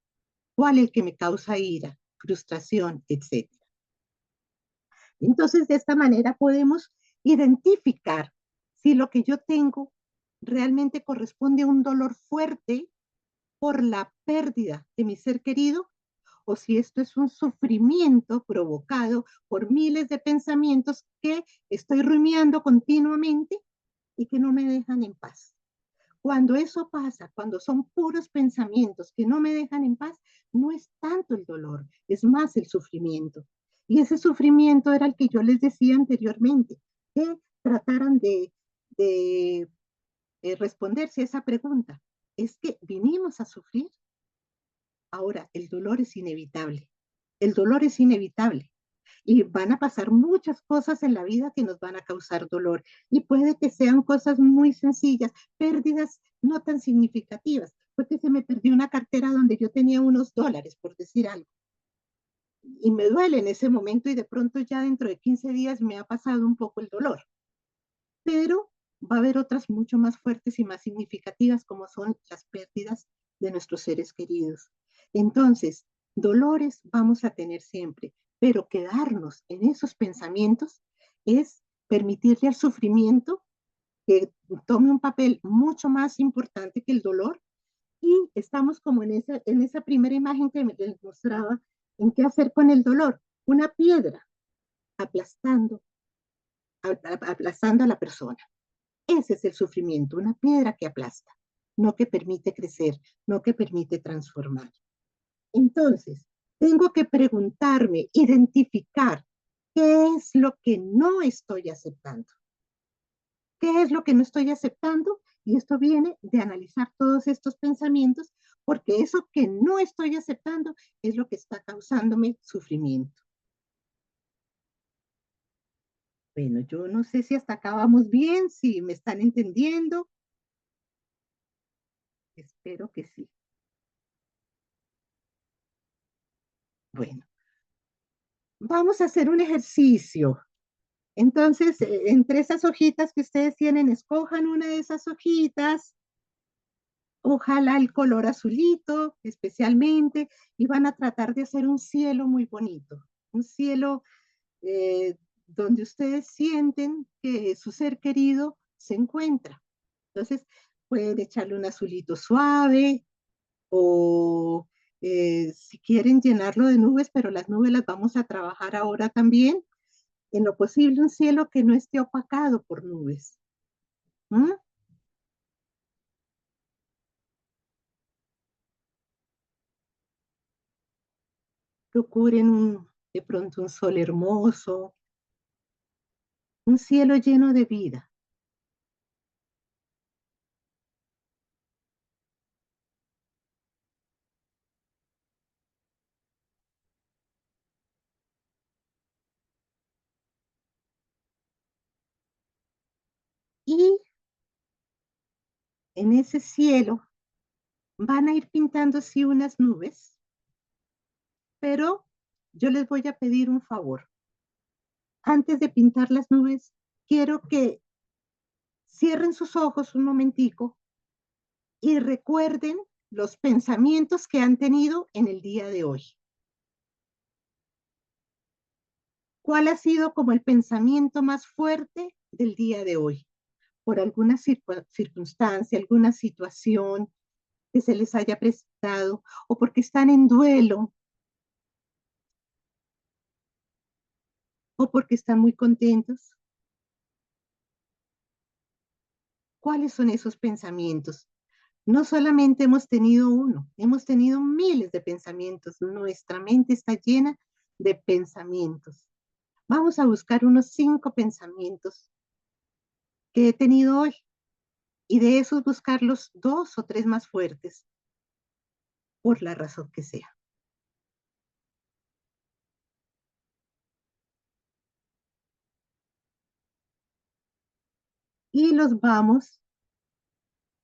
¿Cuál es el que me causa ira, frustración, etcétera? Entonces, de esta manera podemos identificar si lo que yo tengo realmente corresponde a un dolor fuerte por la pérdida de mi ser querido o si esto es un sufrimiento provocado por miles de pensamientos que estoy rumiando continuamente y que no me dejan en paz. Cuando eso pasa, cuando son puros pensamientos que no me dejan en paz, no es tanto el dolor, es más el sufrimiento. Y ese sufrimiento era el que yo les decía anteriormente, que trataran de responderse a esa pregunta. ¿Es que vinimos a sufrir? Ahora, el dolor es inevitable. El dolor es inevitable. Y van a pasar muchas cosas en la vida que nos van a causar dolor. Y puede que sean cosas muy sencillas, pérdidas no tan significativas. Porque se me perdió una cartera donde yo tenía unos dólares, por decir algo. Y me duele en ese momento y de pronto ya dentro de 15 días me ha pasado un poco el dolor. Pero va a haber otras mucho más fuertes y más significativas como son las pérdidas de nuestros seres queridos. Entonces, dolores vamos a tener siempre, pero quedarnos en esos pensamientos es permitirle al sufrimiento que tome un papel mucho más importante que el dolor. Y estamos como en esa primera imagen que les mostraba, en qué hacer con el dolor. Una piedra aplastando, aplastando a la persona. Ese es el sufrimiento, una piedra que aplasta, no que permite crecer, no que permite transformar. Entonces, tengo que preguntarme, identificar qué es lo que no estoy aceptando. ¿Qué es lo que no estoy aceptando? Y esto viene de analizar todos estos pensamientos, porque eso que no estoy aceptando es lo que está causándome sufrimiento. Bueno, yo no sé si hasta acá vamos bien, si me están entendiendo. Espero que sí. Bueno, vamos a hacer un ejercicio. Entonces, entre esas hojitas que ustedes tienen, escojan una de esas hojitas, ojalá el color azulito especialmente, y van a tratar de hacer un cielo muy bonito, un cielo donde ustedes sienten que su ser querido se encuentra. Entonces, pueden echarle un azulito suave o si quieren llenarlo de nubes, pero las nubes las vamos a trabajar ahora también. En lo posible, un cielo que no esté opacado por nubes. ¿Mm? Procuren de pronto un sol hermoso, un cielo lleno de vida. Y en ese cielo van a ir pintando así unas nubes, pero yo les voy a pedir un favor. Antes de pintar las nubes, quiero que cierren sus ojos un momentico y recuerden los pensamientos que han tenido en el día de hoy. ¿Cuál ha sido como el pensamiento más fuerte del día de hoy? Por alguna circunstancia, alguna situación que se les haya prestado o porque están en duelo o porque están muy contentos. ¿Cuáles son esos pensamientos? No solamente hemos tenido uno, hemos tenido miles de pensamientos. Nuestra mente está llena de pensamientos. Vamos a buscar unos 5 pensamientos que he tenido hoy y de esos buscar los 2 o 3 más fuertes, por la razón que sea. Y los vamos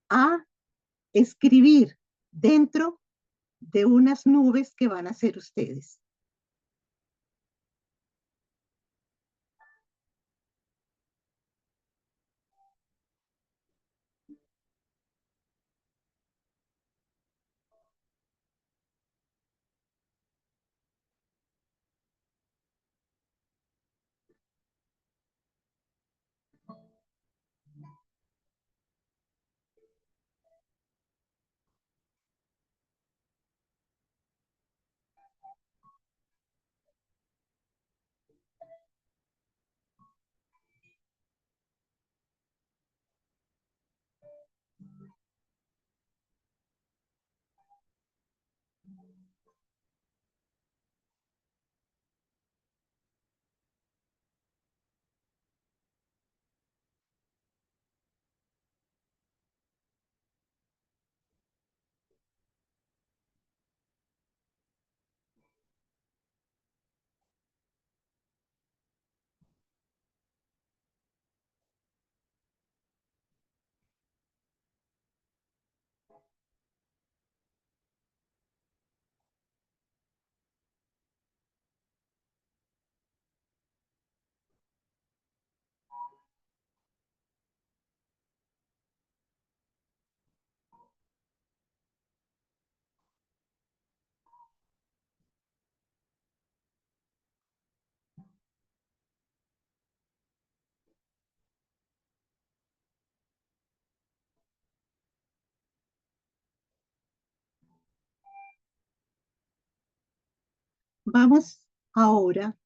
a escribir dentro de unas nubes que van a hacer ustedes. Vamos ahora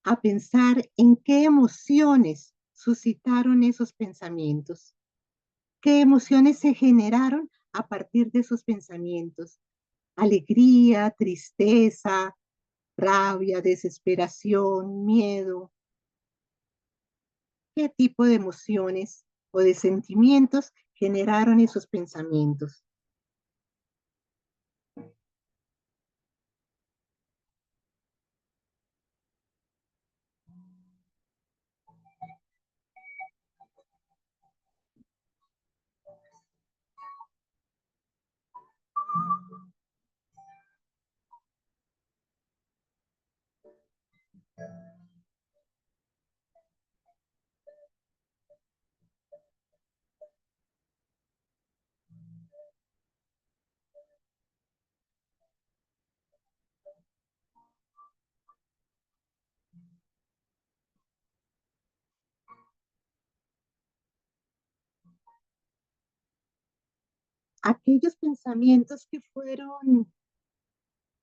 a pensar en qué emociones suscitaron esos pensamientos, qué emociones se generaron a partir de esos pensamientos. Alegría, tristeza, rabia, desesperación, miedo. ¿Qué tipo de emociones o de sentimientos generaron esos pensamientos? Aquellos pensamientos que fueron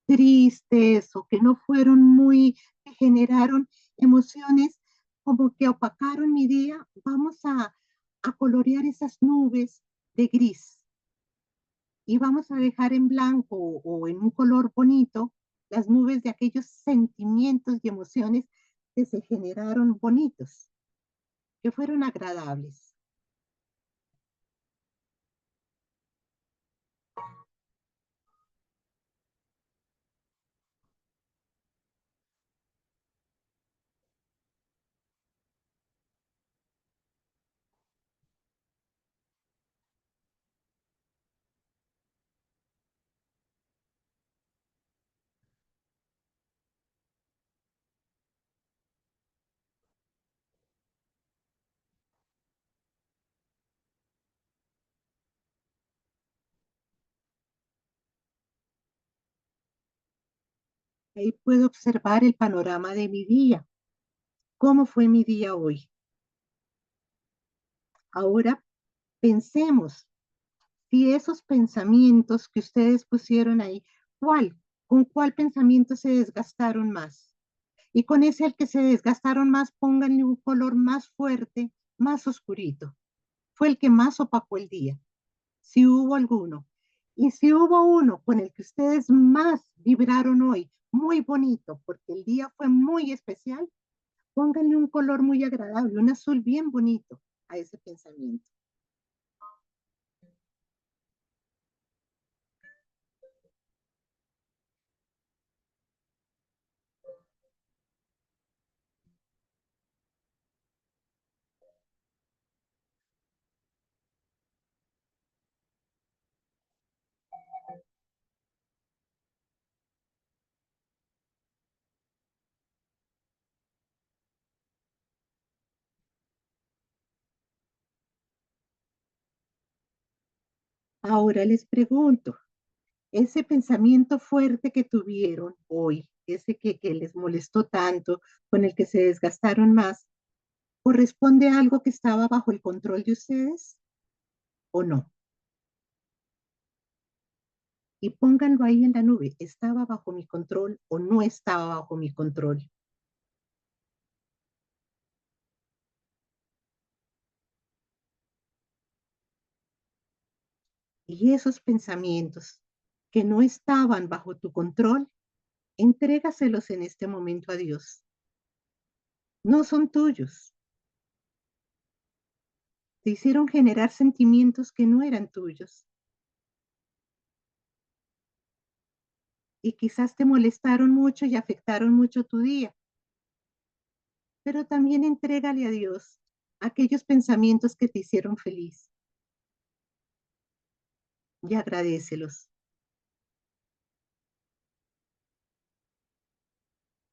tristes o que no fueron muy, que generaron emociones como que opacaron mi día, vamos a colorear esas nubes de gris y vamos a dejar en blanco o en un color bonito las nubes de aquellos sentimientos y emociones que se generaron bonitos, que fueron agradables. Ahí puedo observar el panorama de mi día. ¿Cómo fue mi día hoy? Ahora pensemos si esos pensamientos que ustedes pusieron ahí, ¿cuál? ¿Con cuál pensamiento se desgastaron más? Y con ese al que se desgastaron más, pónganle un color más fuerte, más oscurito. Fue el que más opacó el día, si hubo alguno. Y si hubo uno con el que ustedes más vibraron hoy, muy bonito, porque el día fue muy especial, pónganle un color muy agradable, un azul bien bonito a ese pensamiento. Ahora les pregunto, ese pensamiento fuerte que tuvieron hoy, ese que les molestó tanto, con el que se desgastaron más, ¿corresponde a algo que estaba bajo el control de ustedes o no? Y pónganlo ahí en la nube, ¿estaba bajo mi control o no estaba bajo mi control? Y esos pensamientos que no estaban bajo tu control, entrégaselos en este momento a Dios. No son tuyos. Te hicieron generar sentimientos que no eran tuyos. Y quizás te molestaron mucho y afectaron mucho tu día, pero también entrégale a Dios aquellos pensamientos que te hicieron feliz y agradécelos.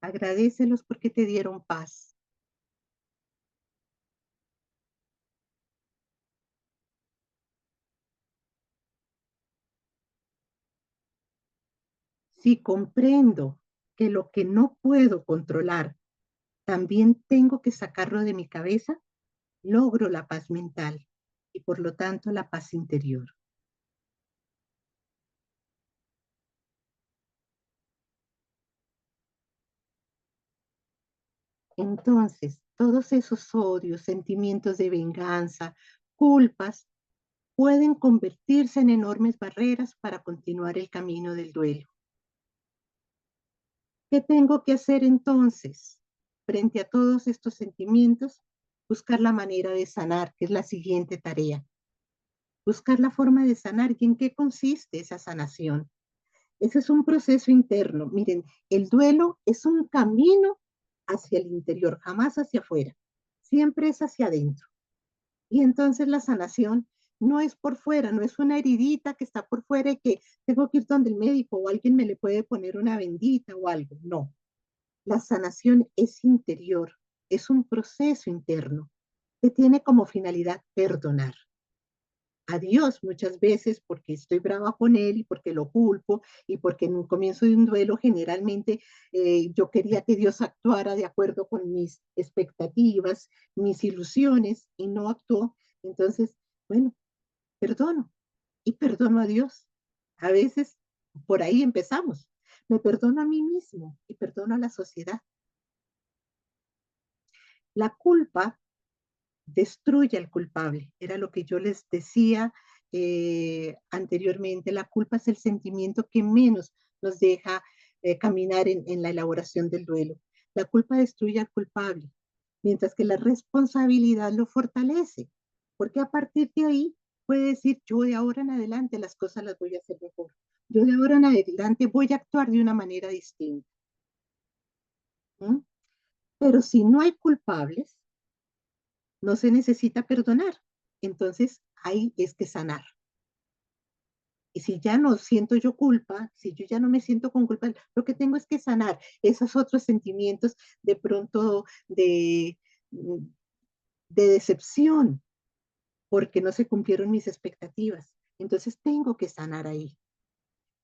Agradécelos porque te dieron paz. Si comprendo que lo que no puedo controlar también tengo que sacarlo de mi cabeza, logro la paz mental y por lo tanto la paz interior. Entonces, todos esos odios, sentimientos de venganza, culpas, pueden convertirse en enormes barreras para continuar el camino del duelo. ¿Qué tengo que hacer entonces? Frente a todos estos sentimientos, buscar la manera de sanar, que es la siguiente tarea. Buscar la forma de sanar y en qué consiste esa sanación. Ese es un proceso interno. Miren, el duelo es un camino hacia el interior, jamás hacia afuera. Siempre es hacia adentro. Y entonces la sanación no es por fuera, no es una heridita que está por fuera y que tengo que ir donde el médico o alguien me le puede poner una bendita o algo. No, la sanación es interior, es un proceso interno que tiene como finalidad perdonar a Dios muchas veces porque estoy brava con Él y porque lo culpo y porque en un comienzo de un duelo generalmente yo quería que Dios actuara de acuerdo con mis expectativas, mis ilusiones y no actuó. Entonces, bueno, perdono y perdono a Dios. A veces por ahí empezamos. Me perdono a mí mismo y perdono a la sociedad. La culpa destruye al culpable. Era lo que yo les decía anteriormente. La culpa es el sentimiento que menos nos deja caminar en la elaboración del duelo. La culpa destruye al culpable, mientras que la responsabilidad lo fortalece, porque a partir de ahí puede decir, yo de ahora en adelante las cosas las voy a hacer mejor. Yo de ahora en adelante voy a actuar de una manera distinta. ¿Mm? Pero si no hay culpables, no se necesita perdonar. Entonces, ahí es que sanar. Y si ya no siento yo culpa, si yo ya no me siento con culpa, lo que tengo es que sanar esos otros sentimientos de pronto mm, de decepción, porque no se cumplieron mis expectativas. Entonces, tengo que sanar ahí.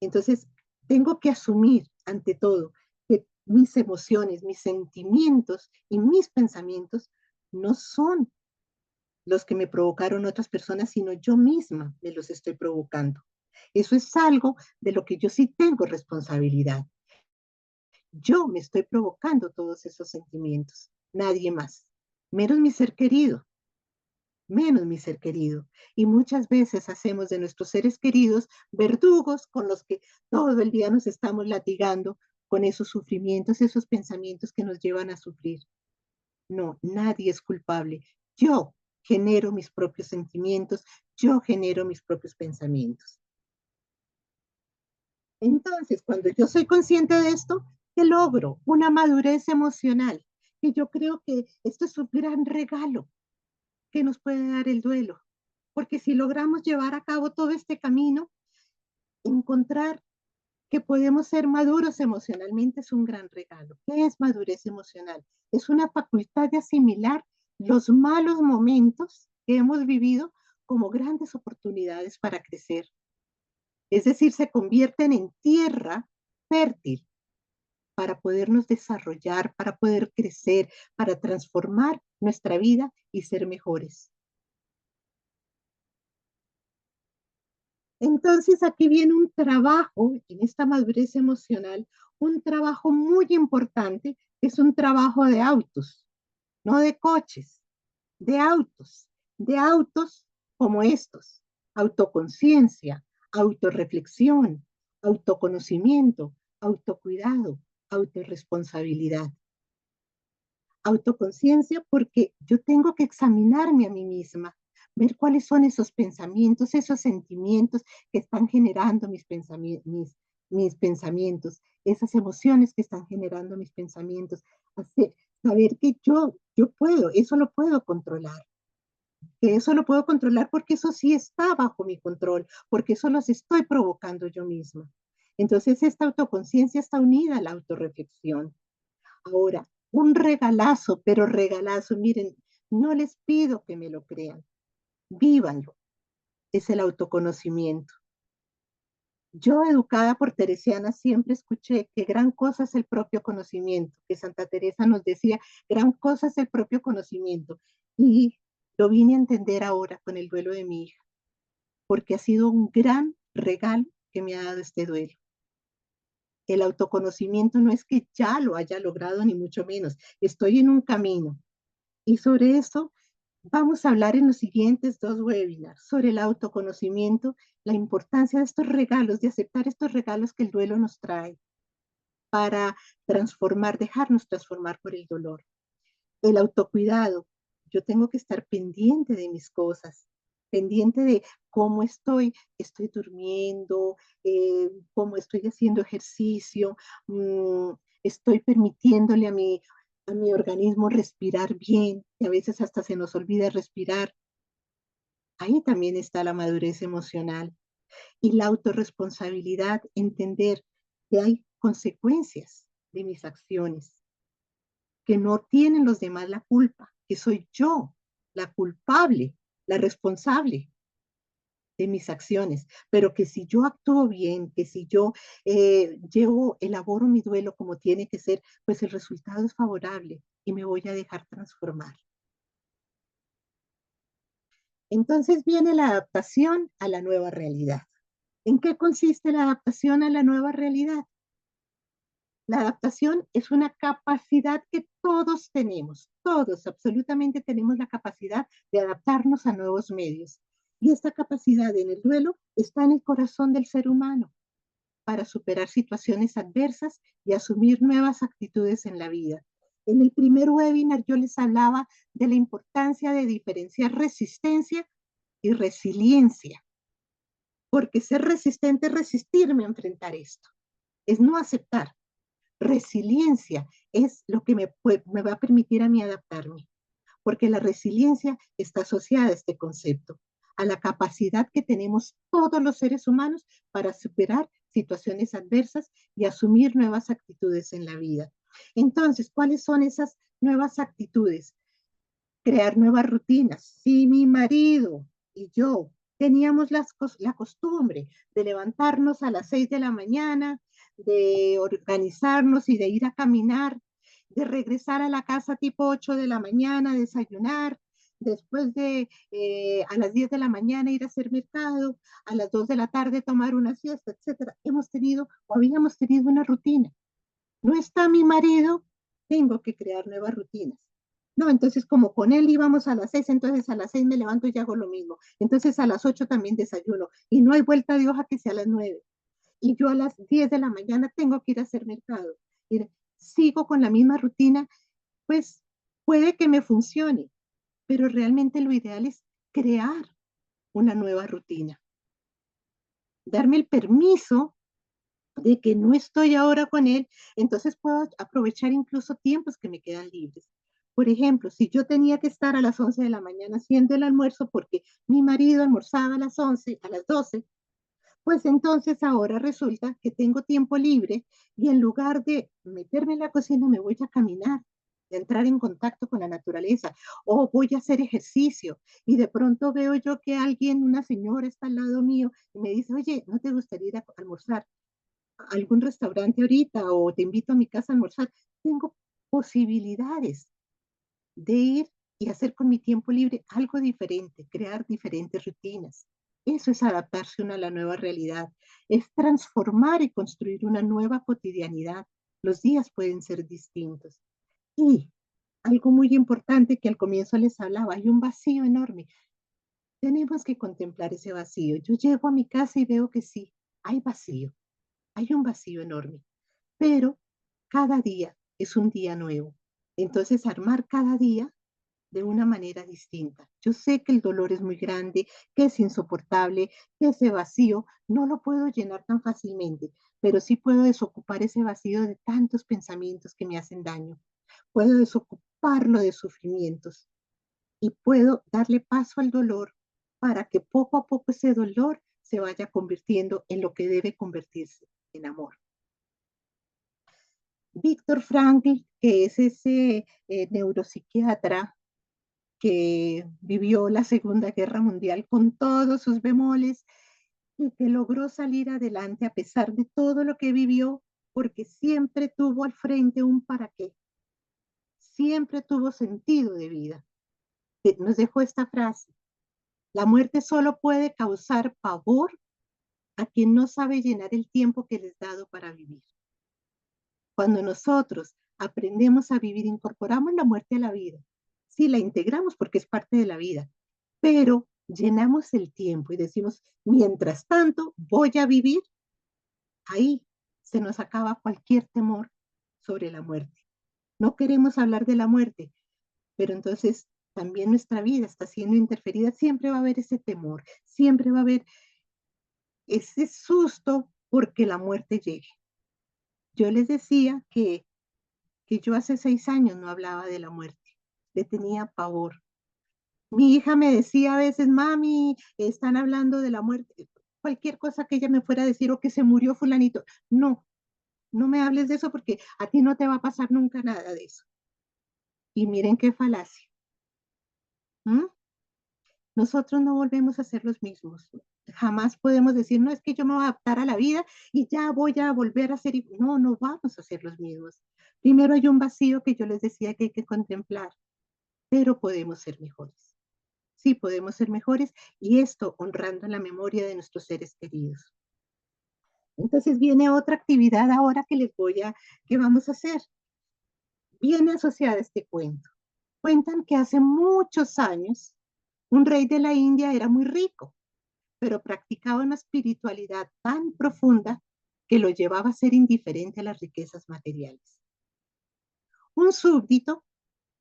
Entonces, tengo que asumir ante todo que mis emociones, mis sentimientos y mis pensamientos no son los que me provocaron otras personas, sino yo misma me los estoy provocando. Eso es algo de lo que yo sí tengo responsabilidad. Yo me estoy provocando todos esos sentimientos, nadie más, menos mi ser querido, menos mi ser querido. Y muchas veces hacemos de nuestros seres queridos verdugos con los que todo el día nos estamos latigando con esos sufrimientos, esos pensamientos que nos llevan a sufrir. No, nadie es culpable. Yo genero mis propios sentimientos, yo genero mis propios pensamientos. Entonces, cuando yo soy consciente de esto, ¿qué logro? Una madurez emocional. Y yo creo que esto es un gran regalo que nos puede dar el duelo. Porque si logramos llevar a cabo todo este camino, encontrar que podemos ser maduros emocionalmente es un gran regalo. ¿Qué es madurez emocional? Es una facultad de asimilar los malos momentos que hemos vivido como grandes oportunidades para crecer. Es decir, se convierten en tierra fértil para podernos desarrollar, para poder crecer, para transformar nuestra vida y ser mejores. Entonces, aquí viene un trabajo en esta madurez emocional, un trabajo muy importante, que es un trabajo de autos, no de coches, de autos, de autos como estos, autoconciencia, autorreflexión, autoconocimiento, autocuidado, autorresponsabilidad. Autoconciencia porque yo tengo que examinarme a mí misma, ver cuáles son esos pensamientos, esos sentimientos que están generando mis pensamientos, esas emociones que están generando mis pensamientos, hacer, saber que yo puedo, eso lo puedo controlar, que eso lo puedo controlar porque eso sí está bajo mi control, porque eso los estoy provocando yo misma. Entonces, esta autoconciencia está unida a la autorreflexión. Ahora, un regalazo, pero regalazo, miren, no les pido que me lo crean, vívanlo, es el autoconocimiento. Yo, educada por Teresiana, siempre escuché que gran cosa es el propio conocimiento, que Santa Teresa nos decía, gran cosa es el propio conocimiento. Y lo vine a entender ahora con el duelo de mi hija, porque ha sido un gran regalo que me ha dado este duelo. El autoconocimiento no es que ya lo haya logrado, ni mucho menos. Estoy en un camino. Y sobre eso vamos a hablar en los siguientes 2 webinars, sobre el autoconocimiento, la importancia de estos regalos, de aceptar estos regalos que el duelo nos trae para transformar, dejarnos transformar por el dolor. El autocuidado. Yo tengo que estar pendiente de mis cosas, pendiente de cómo estoy durmiendo, cómo estoy haciendo ejercicio, estoy permitiéndole a mi organismo respirar bien, y a veces hasta se nos olvida respirar. Ahí también está la madurez emocional y la autorresponsabilidad, entender que hay consecuencias de mis acciones, que no tienen los demás la culpa, que soy yo la culpable, la responsable de mis acciones, pero que si yo actúo bien, que si yo elaboro mi duelo como tiene que ser, pues el resultado es favorable y me voy a dejar transformar. Entonces viene la adaptación a la nueva realidad. ¿En qué consiste la adaptación a la nueva realidad? La adaptación es una capacidad que todos absolutamente tenemos la capacidad de adaptarnos a nuevos medios. Y esta capacidad en el duelo está en el corazón del ser humano para superar situaciones adversas y asumir nuevas actitudes en la vida. En el primer webinar yo les hablaba de la importancia de diferenciar resistencia y resiliencia, porque ser resistente es resistirme a enfrentar esto, es no aceptar. Resiliencia es lo que me va a permitir a mí adaptarme, porque la resiliencia está asociada a este concepto, a la capacidad que tenemos todos los seres humanos para superar situaciones adversas y asumir nuevas actitudes en la vida. Entonces, ¿cuáles son esas nuevas actitudes? Crear nuevas rutinas. Si mi marido y yo teníamos la costumbre de levantarnos a las 6 de la mañana, de organizarnos y de ir a caminar, de regresar a la casa tipo 8 de la mañana, desayunar, después de a las 10 de la mañana ir a hacer mercado, a las 2 de la tarde tomar una siesta, etcétera. Hemos tenido o habíamos tenido una rutina. No está mi marido, tengo que crear nuevas rutinas. No, entonces como con él íbamos a las 6, entonces a las 6 me levanto y hago lo mismo. Entonces a las 8 también desayuno. Y no hay vuelta de hoja que sea a las 9. Y yo a las 10 de la mañana tengo que ir a hacer mercado. Y sigo con la misma rutina, pues puede que me funcione, pero realmente lo ideal es crear una nueva rutina. Darme el permiso de que no estoy ahora con él, entonces puedo aprovechar incluso tiempos que me quedan libres. Por ejemplo, si yo tenía que estar a las 11 de la mañana haciendo el almuerzo porque mi marido almorzaba a las 11, a las 12, pues entonces ahora resulta que tengo tiempo libre y en lugar de meterme en la cocina me voy a caminar, de entrar en contacto con la naturaleza o voy a hacer ejercicio y de pronto veo yo que alguien, una señora está al lado mío y me dice, oye, ¿no te gustaría ir a almorzar algún restaurante ahorita o te invito a mi casa a almorzar? Tengo posibilidades de ir y hacer con mi tiempo libre algo diferente, crear diferentes rutinas. Eso es adaptarse uno a la nueva realidad, es transformar y construir una nueva cotidianidad. Los días pueden ser distintos. Y algo muy importante que al comienzo les hablaba, hay un vacío enorme. Tenemos que contemplar ese vacío. Yo llego a mi casa y veo que sí, hay vacío, hay un vacío enorme, pero cada día es un día nuevo. Entonces, armar cada día de una manera distinta. Yo sé que el dolor es muy grande, que es insoportable, que ese vacío no lo puedo llenar tan fácilmente, pero sí puedo desocupar ese vacío de tantos pensamientos que me hacen daño. Puedo desocuparlo de sufrimientos y puedo darle paso al dolor para que poco a poco ese dolor se vaya convirtiendo en lo que debe convertirse, en amor. Víctor Frankl, que es ese neuropsiquiatra que vivió la Segunda Guerra Mundial con todos sus bemoles y que logró salir adelante a pesar de todo lo que vivió, porque siempre tuvo al frente un para qué, siempre tuvo sentido de vida. Nos dejó esta frase: la muerte solo puede causar pavor a quien no sabe llenar el tiempo que les dado para vivir. Cuando nosotros aprendemos a vivir, incorporamos la muerte a la vida. Sí, la integramos porque es parte de la vida, pero llenamos el tiempo y decimos, mientras tanto, voy a vivir. Ahí se nos acaba cualquier temor sobre la muerte. No queremos hablar de la muerte, pero entonces también nuestra vida está siendo interferida. Siempre va a haber ese temor, siempre va a haber ese susto porque la muerte llegue. Yo les decía que yo hace 6 años no hablaba de la muerte, le tenía pavor. Mi hija me decía a veces, mami, están hablando de la muerte, cualquier cosa que ella me fuera a decir o que se murió fulanito. No, no me hables de eso porque a ti no te va a pasar nunca nada de eso. Y miren qué falacia. ¿M? Nosotros no volvemos a ser los mismos. Jamás podemos decir, no, es que yo me voy a adaptar a la vida y ya voy a volver a ser. No, no vamos a ser los mismos. Primero hay un vacío que yo les decía que hay que contemplar, pero podemos ser mejores. Sí, podemos ser mejores y esto honrando la memoria de nuestros seres queridos. Entonces viene otra actividad ahora que vamos a hacer. Viene asociada a este cuento. Cuentan que hace muchos años un rey de la India era muy rico, pero practicaba una espiritualidad tan profunda que lo llevaba a ser indiferente a las riquezas materiales. Un súbdito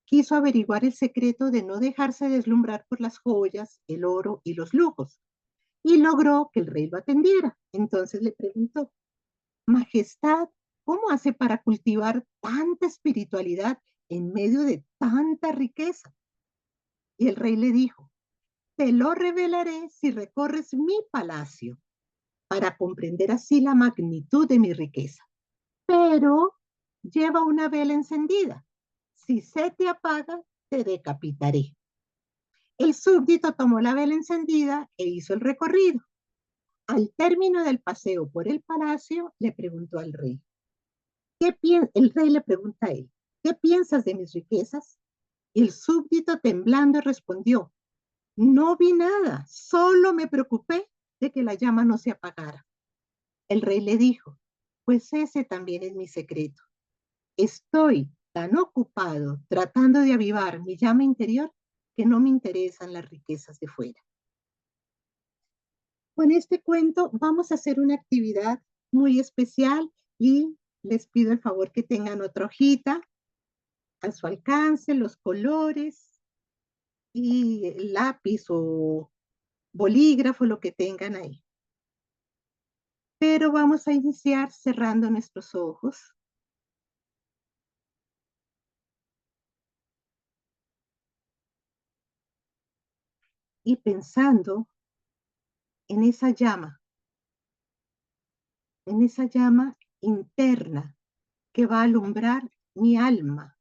quiso averiguar el secreto de no dejarse deslumbrar por las joyas, el oro y los lujos, y logró que el rey lo atendiera. Entonces le preguntó, Majestad, ¿cómo hace para cultivar tanta espiritualidad en medio de tanta riqueza? Y el rey le dijo, te lo revelaré si recorres mi palacio para comprender así la magnitud de mi riqueza. Pero lleva una vela encendida. Si se te apaga, te decapitaré. El súbdito tomó la vela encendida e hizo el recorrido. Al término del paseo por el palacio, le preguntó al rey. El rey le pregunta a él, ¿qué piensas de mis riquezas? El súbdito temblando respondió, no vi nada, solo me preocupé de que la llama no se apagara. El rey le dijo, pues ese también es mi secreto. Estoy tan ocupado tratando de avivar mi llama interior que no me interesan las riquezas de fuera. Con este cuento vamos a hacer una actividad muy especial y les pido el favor que tengan otra hojita a su alcance, los colores y el lápiz o bolígrafo, lo que tengan ahí. Pero vamos a iniciar cerrando nuestros ojos. Y pensando en esa llama interna que va a alumbrar mi alma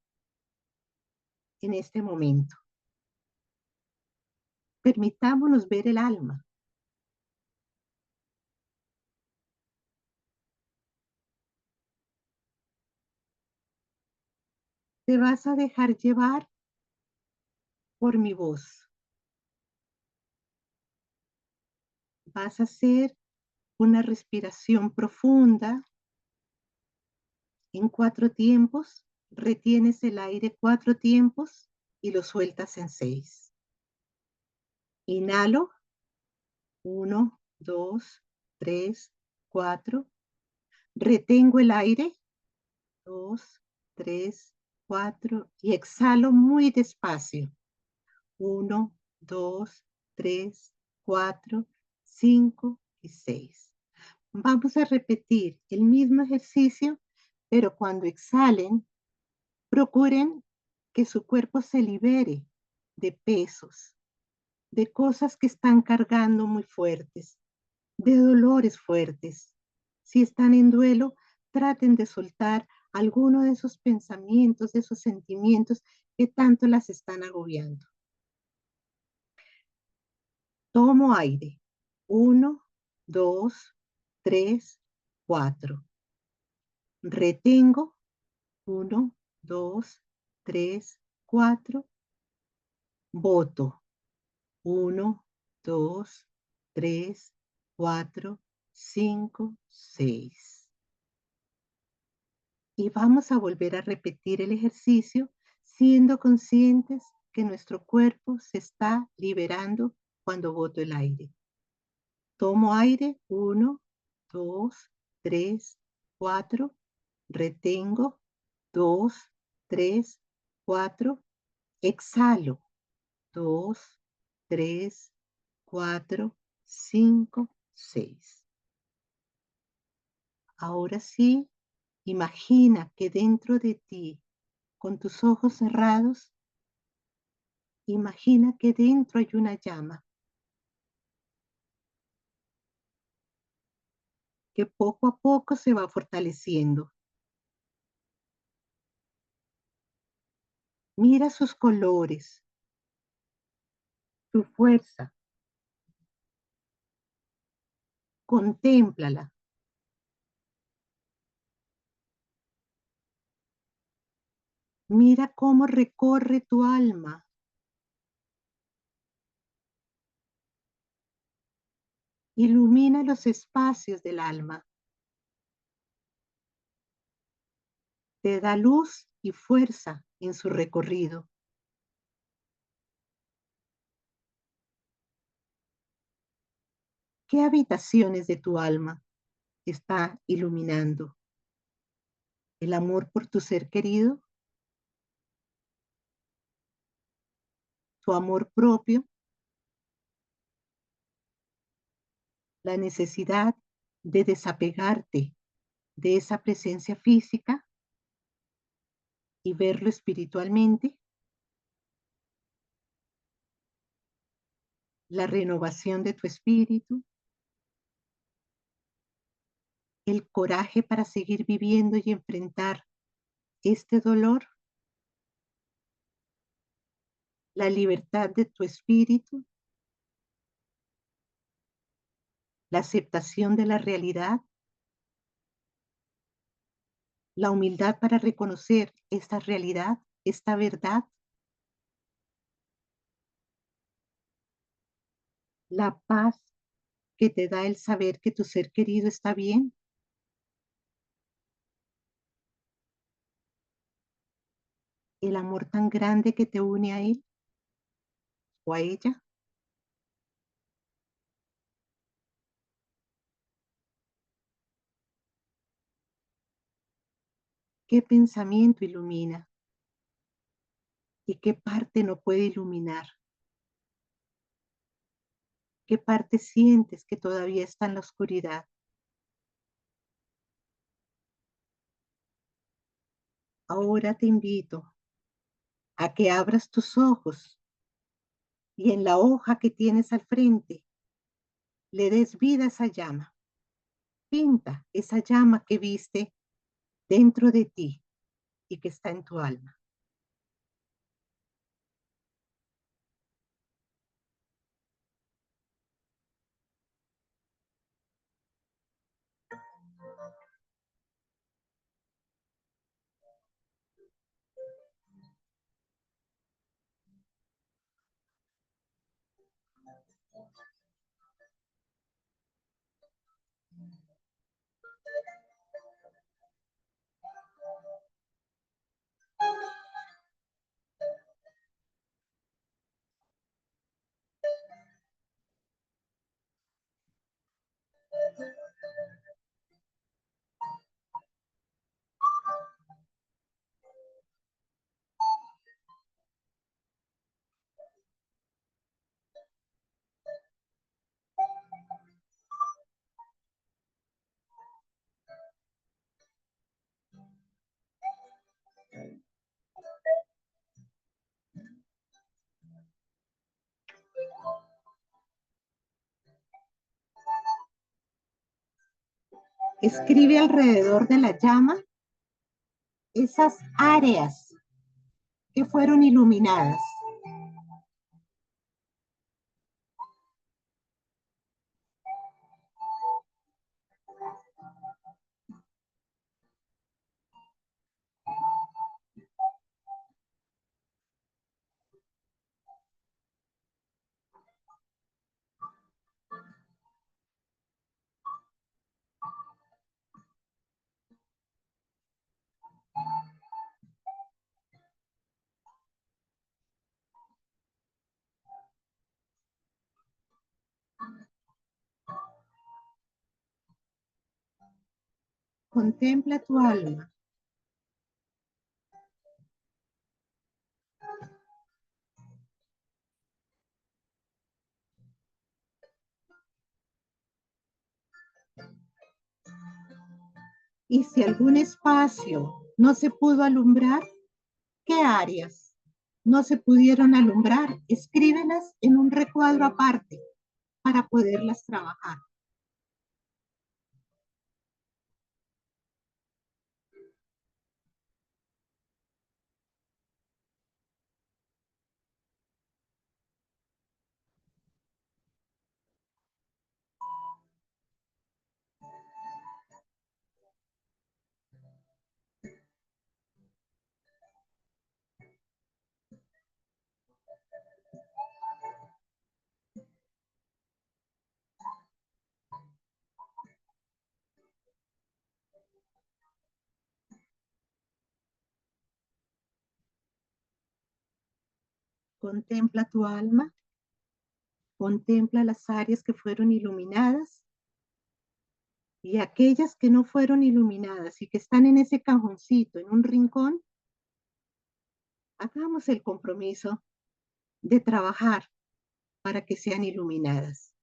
en este momento. Permitámonos ver el alma. Te vas a dejar llevar por mi voz. Vas a hacer una respiración profunda en 4 tiempos. Retienes el aire 4 tiempos y lo sueltas en 6. Inhalo. 1, 2, 3, 4. Retengo el aire. 2, 3, 4. Y exhalo muy despacio. 1, 2, 3, 4, 5 y 6. Vamos a repetir el mismo ejercicio, pero cuando exhalen, procuren que su cuerpo se libere de pesos, de cosas que están cargando muy fuertes, de dolores fuertes. Si están en duelo, traten de soltar alguno de esos pensamientos, de esos sentimientos que tanto las están agobiando. Tomo aire. 1, 2, 3, 4. Retengo. 1, 2, 3, 4. Boto. 1, 2, 3, 4, 5, 6. Y vamos a volver a repetir el ejercicio siendo conscientes que nuestro cuerpo se está liberando cuando boto el aire. Tomo aire, 1, 2, 3, 4, retengo, 2, 3, 4, exhalo, 2, 3, 4, 5, 6. Ahora sí, imagina que dentro de ti, con tus ojos cerrados, imagina que dentro hay una llama que poco a poco se va fortaleciendo. Mira sus colores, su fuerza, contémplala. Mira cómo recorre tu alma, ilumina los espacios del alma, te da luz y fuerza en su recorrido. ¿Qué habitaciones de tu alma está iluminando? ¿El amor por tu ser querido? ¿Tu amor propio? ¿La necesidad de desapegarte de esa presencia física y verlo espiritualmente? ¿La renovación de tu espíritu? ¿El coraje para seguir viviendo y enfrentar este dolor? ¿La libertad de tu espíritu? ¿La aceptación de la realidad? ¿La humildad para reconocer esta realidad, esta verdad? ¿La paz que te da el saber que tu ser querido está bien? ¿El amor tan grande que te une a él o a ella? ¿Qué pensamiento ilumina y qué parte no puede iluminar? ¿Qué parte sientes que todavía está en la oscuridad? Ahora te invito a que abras tus ojos y en la hoja que tienes al frente le des vida a esa llama. Pinta esa llama que viste dentro de ti y que está en tu alma. Escribe alrededor de la llama esas áreas que fueron iluminadas. Contempla tu alma. Y si algún espacio no se pudo alumbrar, ¿qué áreas no se pudieron alumbrar? Escríbelas en un recuadro aparte para poderlas trabajar. Contempla tu alma, contempla las áreas que fueron iluminadas y aquellas que no fueron iluminadas y que están en ese cajoncito, en un rincón. Hagamos el compromiso de trabajar para que sean iluminadas.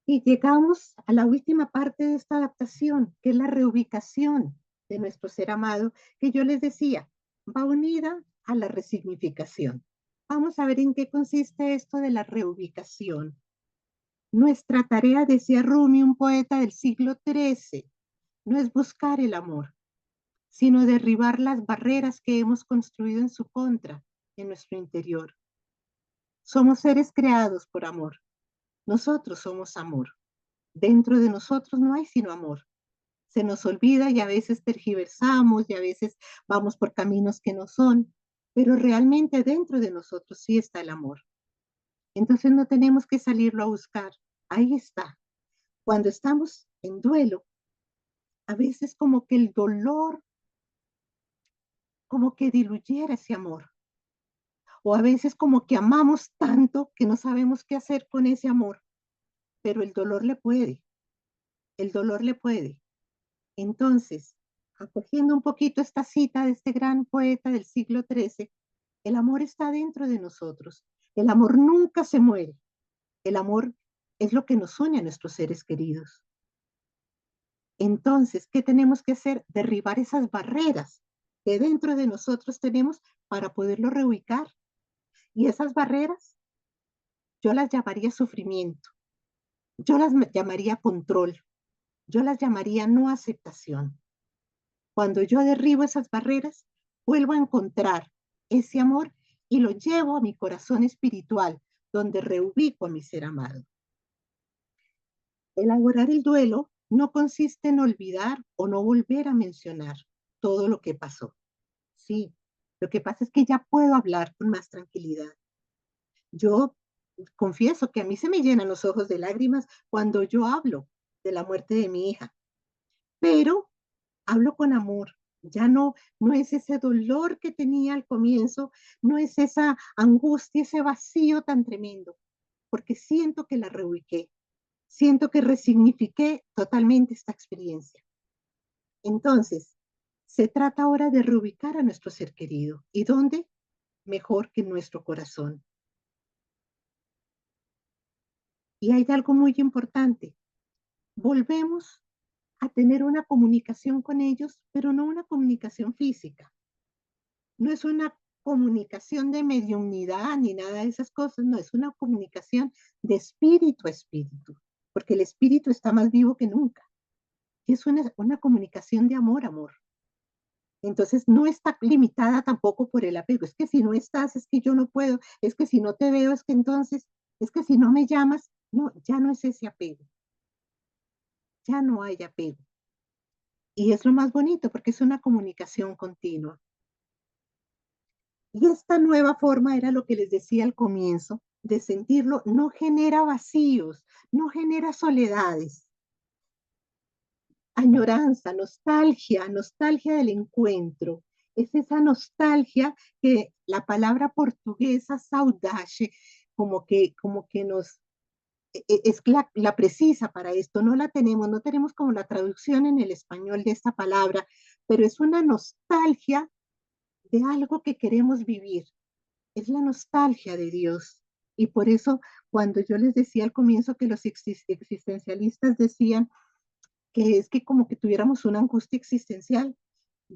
Y llegamos a la última parte de esta adaptación, que es la reubicación de nuestro ser amado, que yo les decía, va unida a la resignificación. Vamos a ver en qué consiste esto de la reubicación. Nuestra tarea, decía Rumi, un poeta del siglo XIII, no es buscar el amor, sino derribar las barreras que hemos construido en su contra, en nuestro interior. Somos seres creados por amor. Nosotros somos amor. Dentro de nosotros no hay sino amor. Se nos olvida y a veces tergiversamos y a veces vamos por caminos que no son, pero realmente dentro de nosotros sí está el amor. Entonces no tenemos que salirlo a buscar. Ahí está. Cuando estamos en duelo, a veces como que el dolor, como que diluyera ese amor. O a veces como que amamos tanto que no sabemos qué hacer con ese amor. Pero el dolor le puede. Entonces, acogiendo un poquito esta cita de este gran poeta del siglo XIII, el amor está dentro de nosotros. El amor nunca se muere. El amor es lo que nos une a nuestros seres queridos. Entonces, ¿qué tenemos que hacer? Derribar esas barreras que dentro de nosotros tenemos para poderlo reubicar. Y esas barreras yo las llamaría sufrimiento, yo las llamaría control, yo las llamaría no aceptación. Cuando yo derribo esas barreras, vuelvo a encontrar ese amor y lo llevo a mi corazón espiritual, donde reubico a mi ser amado. Elaborar el duelo no consiste en olvidar o no volver a mencionar todo lo que pasó. Sí, lo que pasa es que ya puedo hablar con más tranquilidad. Yo confieso que a mí se me llenan los ojos de lágrimas cuando yo hablo de la muerte de mi hija, pero hablo con amor. Ya no es ese dolor que tenía al comienzo, no es esa angustia, ese vacío tan tremendo, porque siento que la reubiqué, siento que resignifiqué totalmente esta experiencia. Entonces, se trata ahora de reubicar a nuestro ser querido. ¿Y dónde? Mejor que en nuestro corazón. Y hay algo muy importante. Volvemos a tener una comunicación con ellos, pero no una comunicación física. No es una comunicación de mediunidad ni nada de esas cosas, no, es una comunicación de espíritu a espíritu, porque el espíritu está más vivo que nunca. Y es una comunicación de amor, amor. Entonces no está limitada tampoco por el apego. Es que si no estás, es que yo no puedo, es que si no te veo, es que entonces, es que si no me llamas, no, ya no es ese apego, ya no hay apego. Y es lo más bonito porque es una comunicación continua. Y esta nueva forma era lo que les decía al comienzo, de sentirlo, no genera vacíos, no genera soledades. añoranza, nostalgia, nostalgia del encuentro. Es esa nostalgia que la palabra portuguesa saudade como que nos es la precisa para esto, no la tenemos, no tenemos como la traducción en el español de esta palabra, pero es una nostalgia de algo que queremos vivir, es la nostalgia de Dios. Y por eso, cuando yo les decía al comienzo que los existencialistas decían que es que como que tuviéramos una angustia existencial,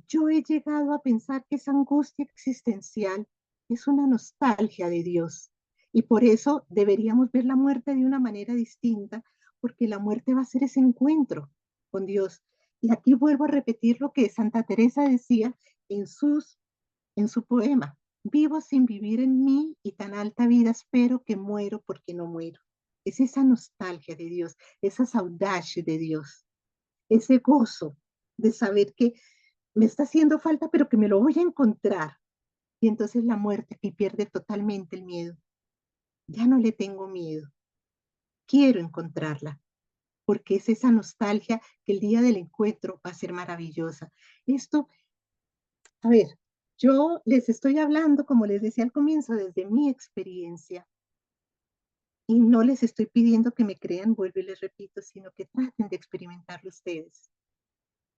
yo he llegado a pensar que esa angustia existencial es una nostalgia de Dios. Y por eso deberíamos ver la muerte de una manera distinta, porque la muerte va a ser ese encuentro con Dios. Y aquí vuelvo a repetir lo que Santa Teresa decía en, sus, en su poema. Vivo sin vivir en mí y tan alta vida espero que muero porque no muero. Es esa nostalgia de Dios, esa saudade de Dios, ese gozo de saber que me está haciendo falta, pero que me lo voy a encontrar. Y entonces la muerte que pierde totalmente el miedo. Ya no le tengo miedo. Quiero encontrarla, porque es esa nostalgia que el día del encuentro va a ser maravillosa. Esto, a ver, yo les estoy hablando, como les decía al comienzo, desde mi experiencia. Y no les estoy pidiendo que me crean, vuelvo y les repito, sino que traten de experimentarlo ustedes.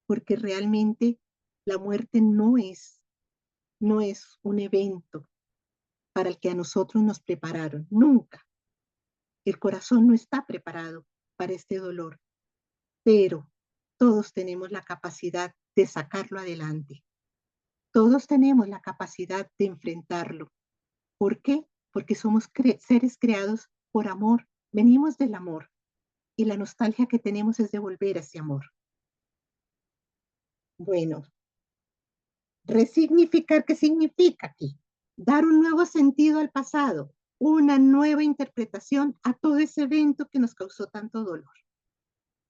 Porque realmente la muerte no es un evento para el que a nosotros nos prepararon. Nunca. El corazón no está preparado para este dolor, pero todos tenemos la capacidad de sacarlo adelante. Todos tenemos la capacidad de enfrentarlo. ¿Por qué? Porque somos seres creados por amor. Venimos del amor y la nostalgia que tenemos es de volver a ese amor. Bueno, resignificar, ¿qué significa aquí? Dar un nuevo sentido al pasado, una nueva interpretación a todo ese evento que nos causó tanto dolor.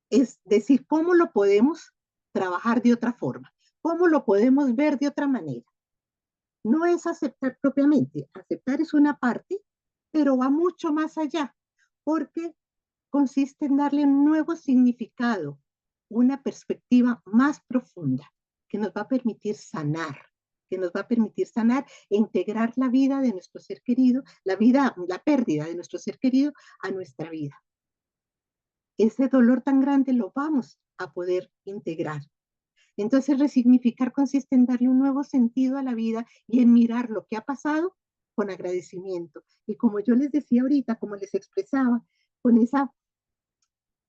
Es decir, ¿cómo lo podemos trabajar de otra forma? ¿Cómo lo podemos ver de otra manera? No es aceptar propiamente, aceptar es una parte, pero va mucho más allá, porque consiste en darle un nuevo significado, una perspectiva más profunda que nos va a permitir sanar, que nos va a permitir sanar e integrar la vida de nuestro ser querido, la pérdida de nuestro ser querido a nuestra vida. Ese dolor tan grande lo vamos a poder integrar. Entonces, resignificar consiste en darle un nuevo sentido a la vida y en mirar lo que ha pasado con agradecimiento. Y como yo les decía ahorita, como les expresaba, con esa,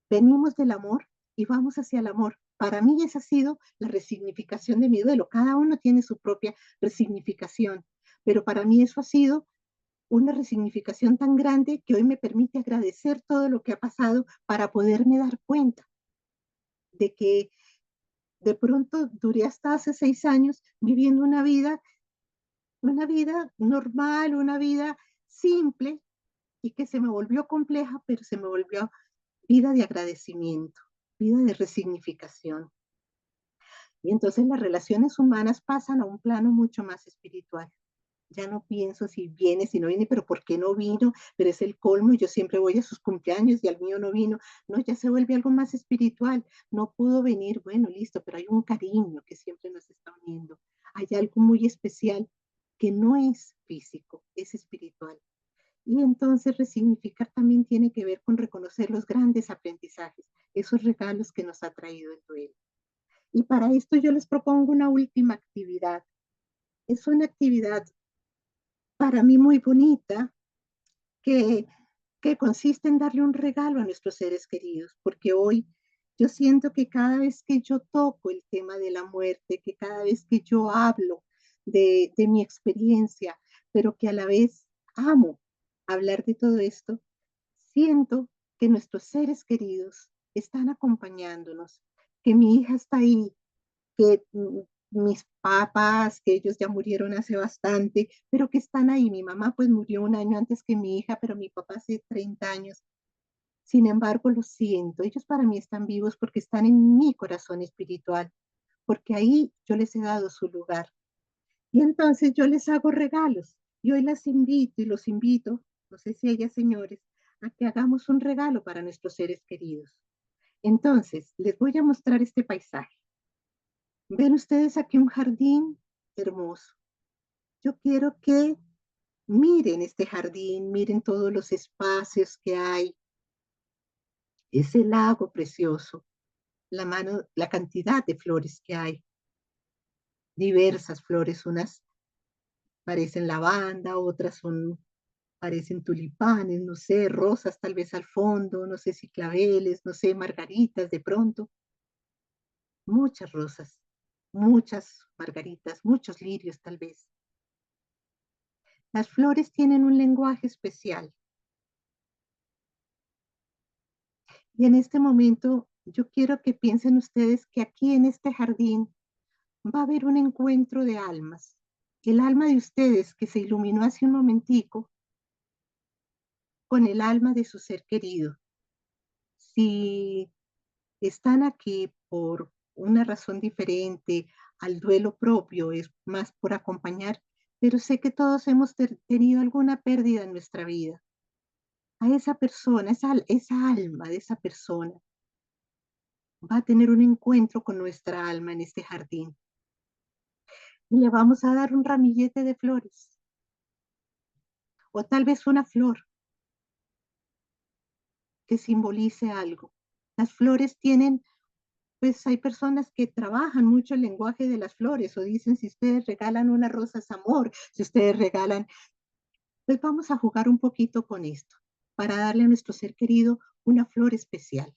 venimos del amor y vamos hacia el amor. Para mí esa ha sido la resignificación de mi duelo. Cada uno tiene su propia resignificación, pero para mí eso ha sido una resignificación tan grande que hoy me permite agradecer todo lo que ha pasado para poderme dar cuenta de que de pronto duré hasta hace 6 años viviendo una vida normal, una vida simple y que se me volvió compleja, pero se me volvió vida de agradecimiento, vida de resignificación. Y entonces las relaciones humanas pasan a un plano mucho más espiritual. Ya no pienso si viene, si no viene, pero ¿por qué no vino? Pero es el colmo y yo siempre voy a sus cumpleaños y al mío no vino. No, ya se vuelve algo más espiritual. No pudo venir, bueno, listo, pero hay un cariño que siempre nos está uniendo. Hay algo muy especial que no es físico, es espiritual. Y entonces resignificar también tiene que ver con reconocer los grandes aprendizajes, esos regalos que nos ha traído el duelo. Y para esto yo les propongo una última actividad. Es una actividad para mí muy bonita, que, que consiste en darle un regalo a nuestros seres queridos, porque hoy yo siento que cada vez que yo toco el tema de la muerte, que cada vez que yo hablo de mi experiencia, pero que a la vez amo hablar de todo esto, siento que nuestros seres queridos están acompañándonos, que mi hija está ahí, que mis papás, que ellos ya murieron hace bastante, pero que están ahí. Mi mamá pues murió un año antes que mi hija, pero mi papá hace 30 años. Sin embargo, lo siento, ellos para mí están vivos porque están en mi corazón espiritual, porque ahí yo les he dado su lugar. Y entonces yo les hago regalos. Y hoy las invito y los invito, no sé si ellas señores, a que hagamos un regalo para nuestros seres queridos. Entonces, les voy a mostrar este paisaje. Ven ustedes aquí un jardín hermoso. Yo quiero que miren este jardín, miren todos los espacios que hay, ese lago precioso, la cantidad de flores que hay, diversas flores, unas parecen lavanda, otras parecen tulipanes, no sé, rosas tal vez al fondo, no sé si claveles, no sé, margaritas de pronto, muchas rosas, muchas margaritas, muchos lirios tal vez. Las flores tienen un lenguaje especial y en este momento yo quiero que piensen ustedes que aquí en este jardín va a haber un encuentro de almas. El alma de ustedes que se iluminó hace un momentico con el alma de su ser querido. Si están aquí por una razón diferente al duelo propio, es más por acompañar, pero sé que todos hemos tenido alguna pérdida en nuestra vida. A esa persona, esa alma de esa persona va a tener un encuentro con nuestra alma en este jardín y le vamos a dar un ramillete de flores o tal vez una flor que simbolice algo. Las flores tienen, pues hay personas que trabajan mucho el lenguaje de las flores o dicen si ustedes regalan una rosa es amor, si ustedes regalan, pues vamos a jugar un poquito con esto para darle a nuestro ser querido una flor especial.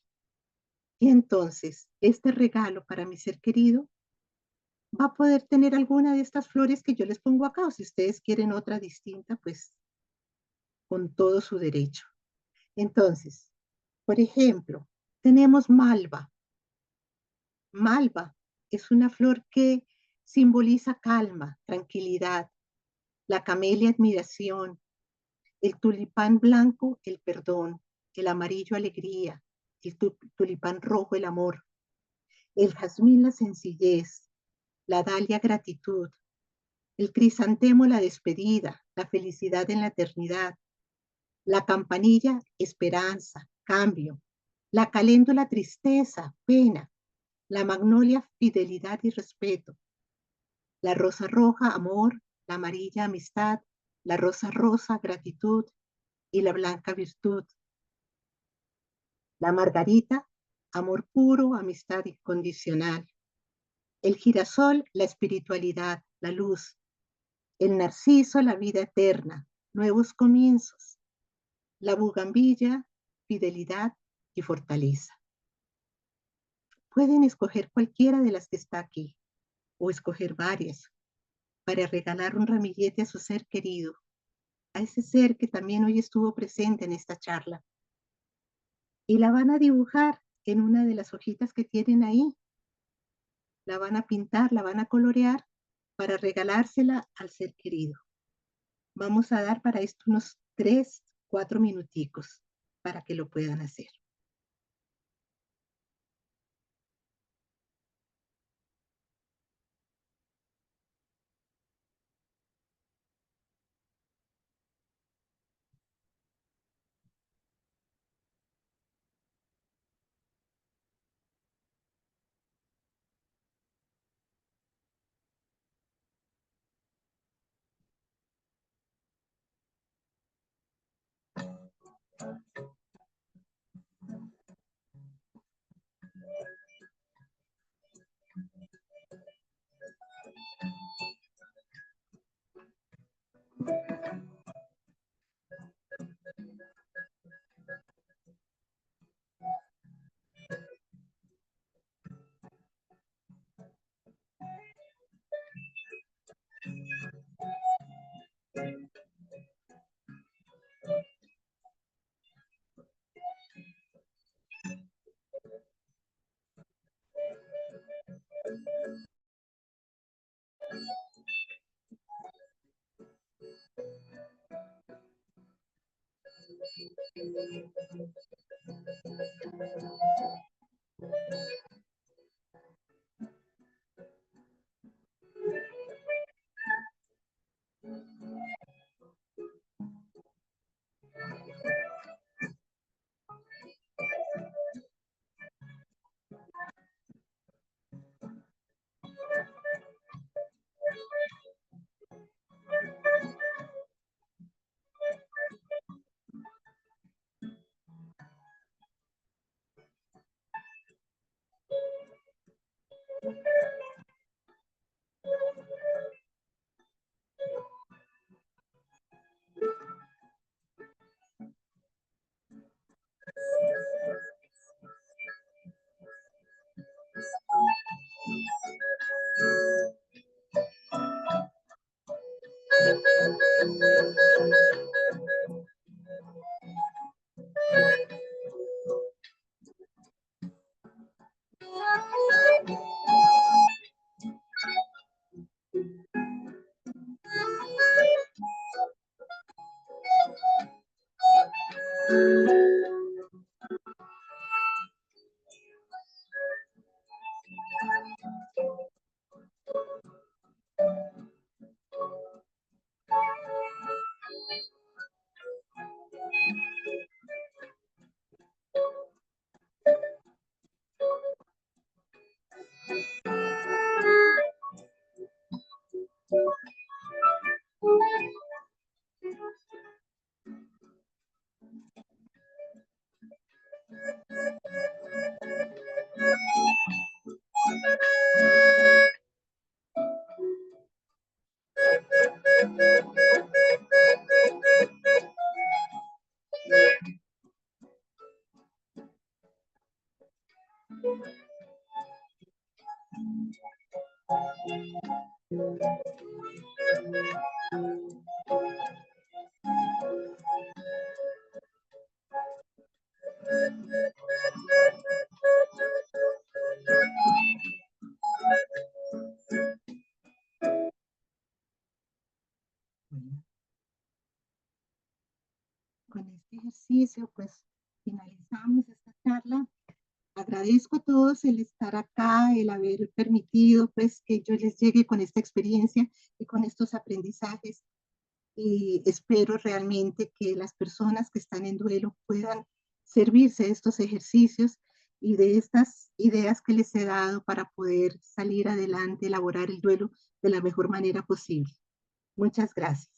Y entonces, este regalo para mi ser querido va a poder tener alguna de estas flores que yo les pongo acá, o si ustedes quieren otra distinta, pues con todo su derecho. Entonces, por ejemplo, tenemos malva. Malva es una flor que simboliza calma, tranquilidad, la camelia admiración, el tulipán blanco el perdón, el amarillo alegría, el tulipán rojo el amor, el jazmín la sencillez, la dalia gratitud, el crisantemo la despedida, la felicidad en la eternidad, la campanilla esperanza, cambio, la caléndula tristeza, pena, la magnolia fidelidad y respeto, la rosa roja amor, la amarilla amistad, la rosa rosa gratitud y la blanca virtud, la margarita amor puro, amistad incondicional, el girasol la espiritualidad, la luz, el narciso la vida eterna, nuevos comienzos, la bugambilla fidelidad y fortaleza. Pueden escoger cualquiera de las que está aquí o escoger varias para regalar un ramillete a su ser querido, a ese ser que también hoy estuvo presente en esta charla. Y la van a dibujar en una de las hojitas que tienen ahí, la van a pintar, la van a colorear para regalársela al ser querido. Vamos a dar para esto unos 3, 4 minuticos para que lo puedan hacer. Bueno, con este ejercicio, pues finalizamos esta charla. Agradezco a todos el estar acá, el haber permitido pues que yo les llegue con esta experiencia y con estos aprendizajes. Y espero realmente que las personas que están en duelo puedan servirse de estos ejercicios y de estas ideas que les he dado para poder salir adelante, elaborar el duelo de la mejor manera posible. Muchas gracias.